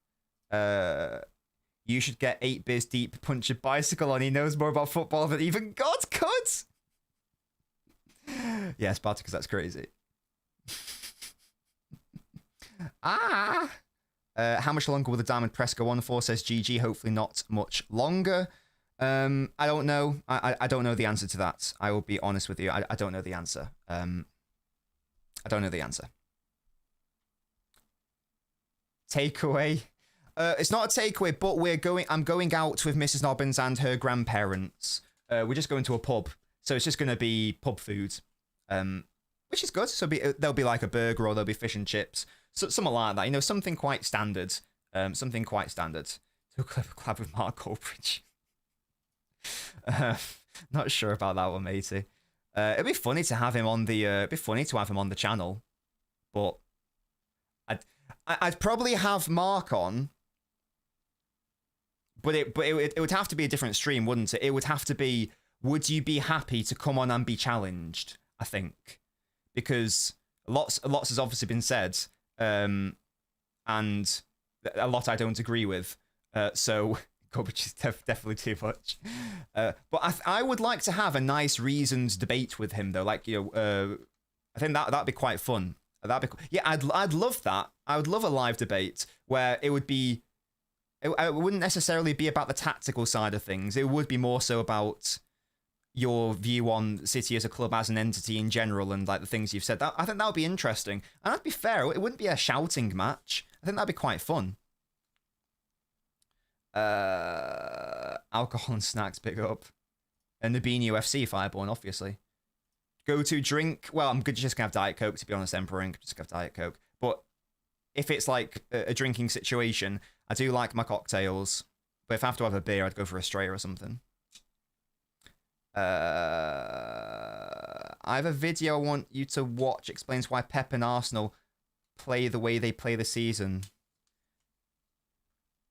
You should get 8 biz deep, punch a bicycle on. He knows more about football than even God could. Yeah, Spartacus, that's crazy. How much longer will the diamond press go on for, says GG? Hopefully not much longer. I don't know. I don't know the answer to that. I will be honest with you. I don't know the answer. I don't know the answer. Takeaway. It's not a takeaway, but I'm going out with Mrs. Nobbins and her grandparents. We're just going to a pub. So it's just going to be pub food. Which is good. So there'll be like a burger or there'll be fish and chips. So, something like that. You know, something quite standard. So collab with Mark Goldbridge. Uh, Not sure about that one, matey. It'd be funny to have him on the. It'd be funny to have him on the channel, but I'd probably have Mark on. But it would have to be a different stream, wouldn't it? It would have to be. Would you be happy to come on and be challenged? I think, because lots has obviously been said, and a lot I don't agree with. So coverage is definitely too much. But I would like to have a nice reasoned debate with him, though. Like, you know, I think that'd be quite fun. Yeah, I'd love that. I would love a live debate where it would be. It wouldn't necessarily be about the tactical side of things. It would be more so about your view on City as a club, as an entity in general, and like the things you've said. I think that would be interesting, and that'd be fair. It wouldn't be a shouting match. I think that'd be quite fun. Alcohol and snacks, pick up. And the Beanie UFC Fireborn, obviously. Go to drink. Well, I'm just gonna have Diet Coke, to be honest, Emperor Inc. Just gonna have Diet Coke. But if it's like a drinking situation, I do like my cocktails. But if I have to have a beer, I'd go for a straight or something. I have a video I want you to watch. Explains why Pep and Arsenal play the way they play the season.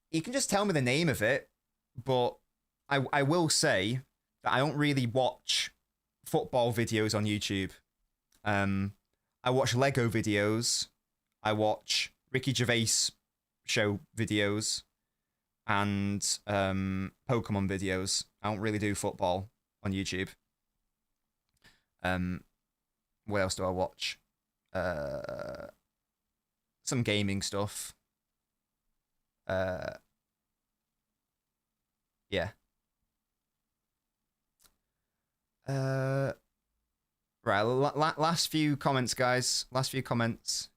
You can just tell me the name of it, but I will say that I don't really watch football videos on YouTube. I watch Lego videos. I watch Ricky Gervais show videos and Pokemon videos. I don't really do football on YouTube. What else do I watch? Some gaming stuff. Yeah. Right, last few comments, guys. Last few comments.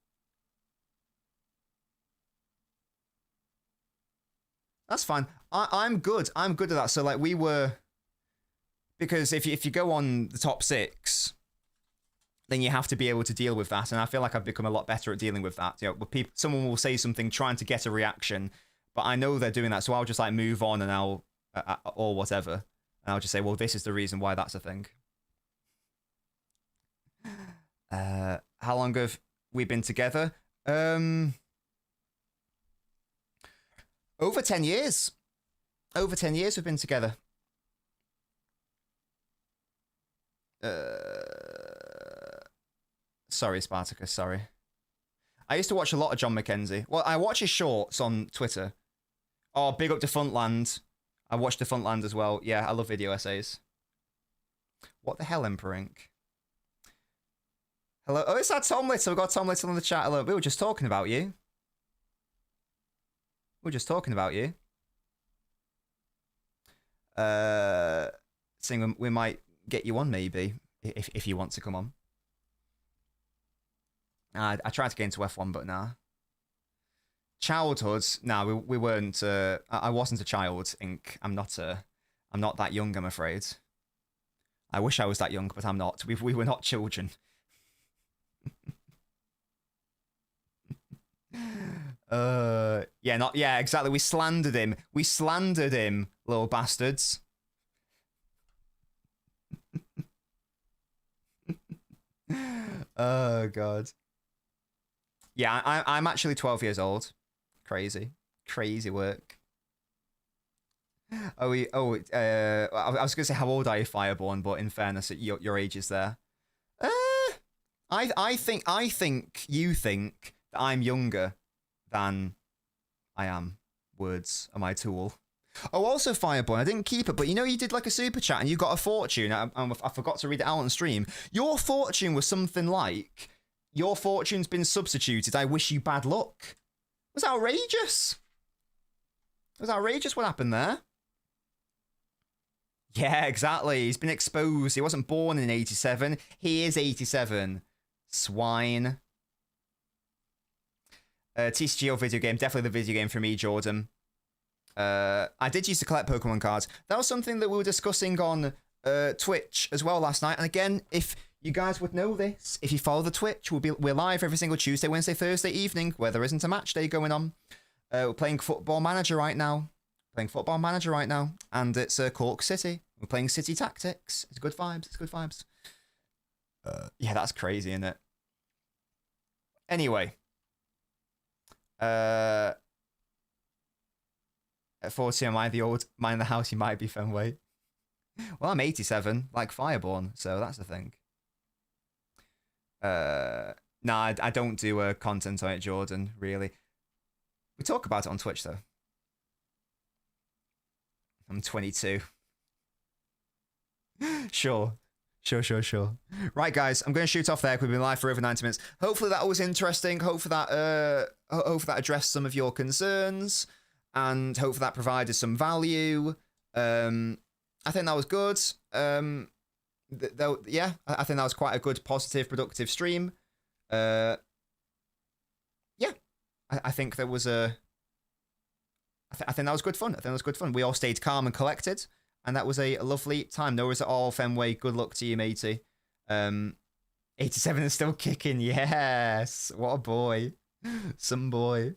That's fine. I'm good. I'm good at that. So, like, we were... Because if you go on the top 6, then you have to be able to deal with that. And I feel like I've become a lot better at dealing with that. You know, someone will say something trying to get a reaction, but I know they're doing that, so I'll just, like, move on and I'll... or whatever. And I'll just say, well, this is the reason why that's a thing. How long have we been together? Over 10 years. Over 10 years we've been together. Sorry, Spartacus, sorry. I used to watch a lot of John McKenzie. Well, I watch his shorts on Twitter. Oh, big up to Funtland. I watched the Funtland as well. Yeah, I love video essays. What the hell, Emperor Inc? Hello. Oh, it's that Tom Little. We've got Tom Little in the chat. Hello. We were just talking about you. Saying we might get you on, maybe, if you want to come on. I tried to get into F1, but nah. Childhood? Nah, we weren't. I wasn't a child, Inc. I'm not that young, I'm afraid. I wish I was that young, but I'm not. We were not children. Yeah, exactly. We slandered him, little bastards. Oh god. Yeah, I'm actually 12 years old. Crazy work. I was gonna say, how old are you, Fireborn? But in fairness, your age is there. I think you think that I'm younger than I am. Words are my tool. Oh, also, Fireborn, I didn't keep it, but you know you did like a super chat and you got a fortune. I forgot to read it out on stream. Your fortune was something like, your fortune's been substituted. I wish you bad luck. It was outrageous. It was outrageous what happened there. Yeah, exactly. He's been exposed. He wasn't born in 87. He is 87. Swine. TCGO video game. Definitely the video game for me, Jordan. I did used to collect Pokemon cards. That was something that we were discussing on Twitch as well last night. And again, if you guys would know this, if you follow the Twitch, we're live every single Tuesday, Wednesday, Thursday evening, where there isn't a match day going on. We're playing Football Manager right now. And it's Cork City. We're playing City Tactics. It's good vibes. It's good vibes. Yeah, that's crazy, isn't it? Anyway. At 40, am I the old man in the house? You might be, Fenway. Well, I'm 87, like Fireborn, so that's the thing. Nah, I don't do content on it, Jordan, really. We talk about it on Twitch, though. I'm 22. Sure. Right, guys, I'm going to shoot off there. We've been live for over 90 minutes. Hopefully that was interesting. Hopefully that addressed some of your concerns, and hopefully that provided some value. I think that was good. Yeah, I think that was quite a good, positive, productive stream. Yeah, I think there was a. I think that was good fun. We all stayed calm and collected, and that was a lovely time. No worries at all, Fenway. Good luck to you, matey. 87 is still kicking. Yes, what a boy, some boy.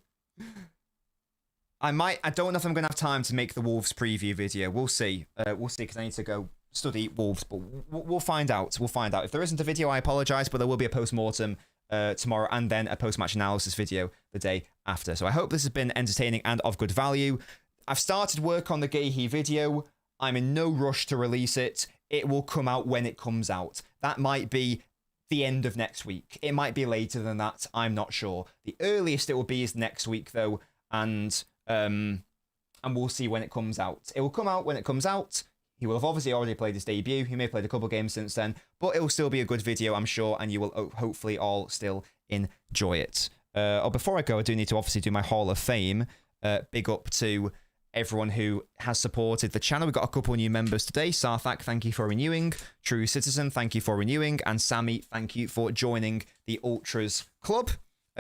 I don't know if I'm going to have time to make the Wolves preview video. We'll see. We'll see, because I need to go study Wolves, but we'll find out. If there isn't a video, I apologise, but there will be a post-mortem tomorrow, and then a post-match analysis video the day after. So I hope this has been entertaining and of good value. I've started work on the Gahey video. I'm in no rush to release it. It will come out when it comes out. That might be the end of next week. It might be later than that. I'm not sure. The earliest it will be is next week, though, and we'll see when it comes out. It will come out when it comes out. He will have obviously already played his debut. He may have played a couple games since then, but it will still be a good video, I'm sure, and you will hopefully all still enjoy it. Before I go, I do need to obviously do my Hall of Fame. Big up to everyone who has supported the channel. We've got a couple of new members today. Sarthak, thank you for renewing. True Citizen, thank you for renewing. And Sammy, thank you for joining the Ultras Club.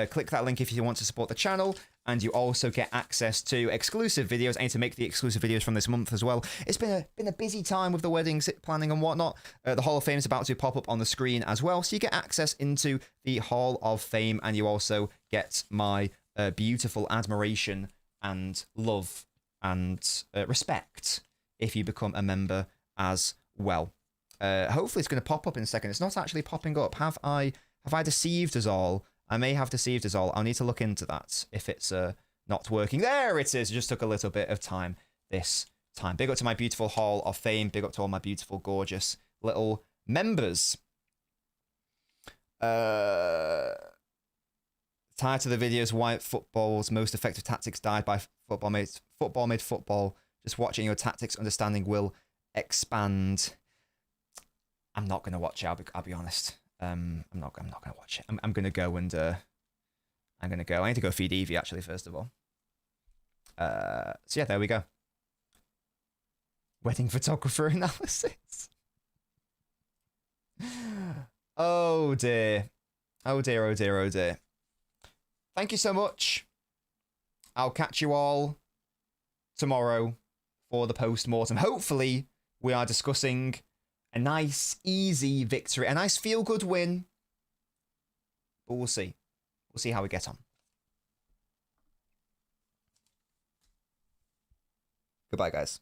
Click that link if you want to support the channel. And you also get access to exclusive videos. I need to make the exclusive videos from this month as well. It's been a busy time with the weddings, planning and whatnot. The Hall of Fame is about to pop up on the screen as well. So you get access into the Hall of Fame. And you also get my beautiful admiration and love and respect if you become a member as well. Hopefully it's going to pop up in a second. It's not actually popping up. Have I deceived us all? I may have deceived us all. I'll need to look into that if it's not working. There it is. It just took a little bit of time this time. Big up to my beautiful Hall of Fame. Big up to all my beautiful, gorgeous little members. Tied to the videos, why football's most effective tactics died by football made football. Just watching your tactics understanding will expand. I'm not going to watch it. I'll be honest. I'm not going to watch it. I'm going to go and I'm going to go. I need to go feed Evie actually first of all. So yeah, there we go. Wedding photographer analysis. Oh dear. Oh dear, oh dear, oh dear. Thank you so much. I'll catch you all tomorrow for the post-mortem. Hopefully, we are discussing a nice, easy victory. A nice feel-good win. But we'll see. We'll see how we get on. Goodbye, guys.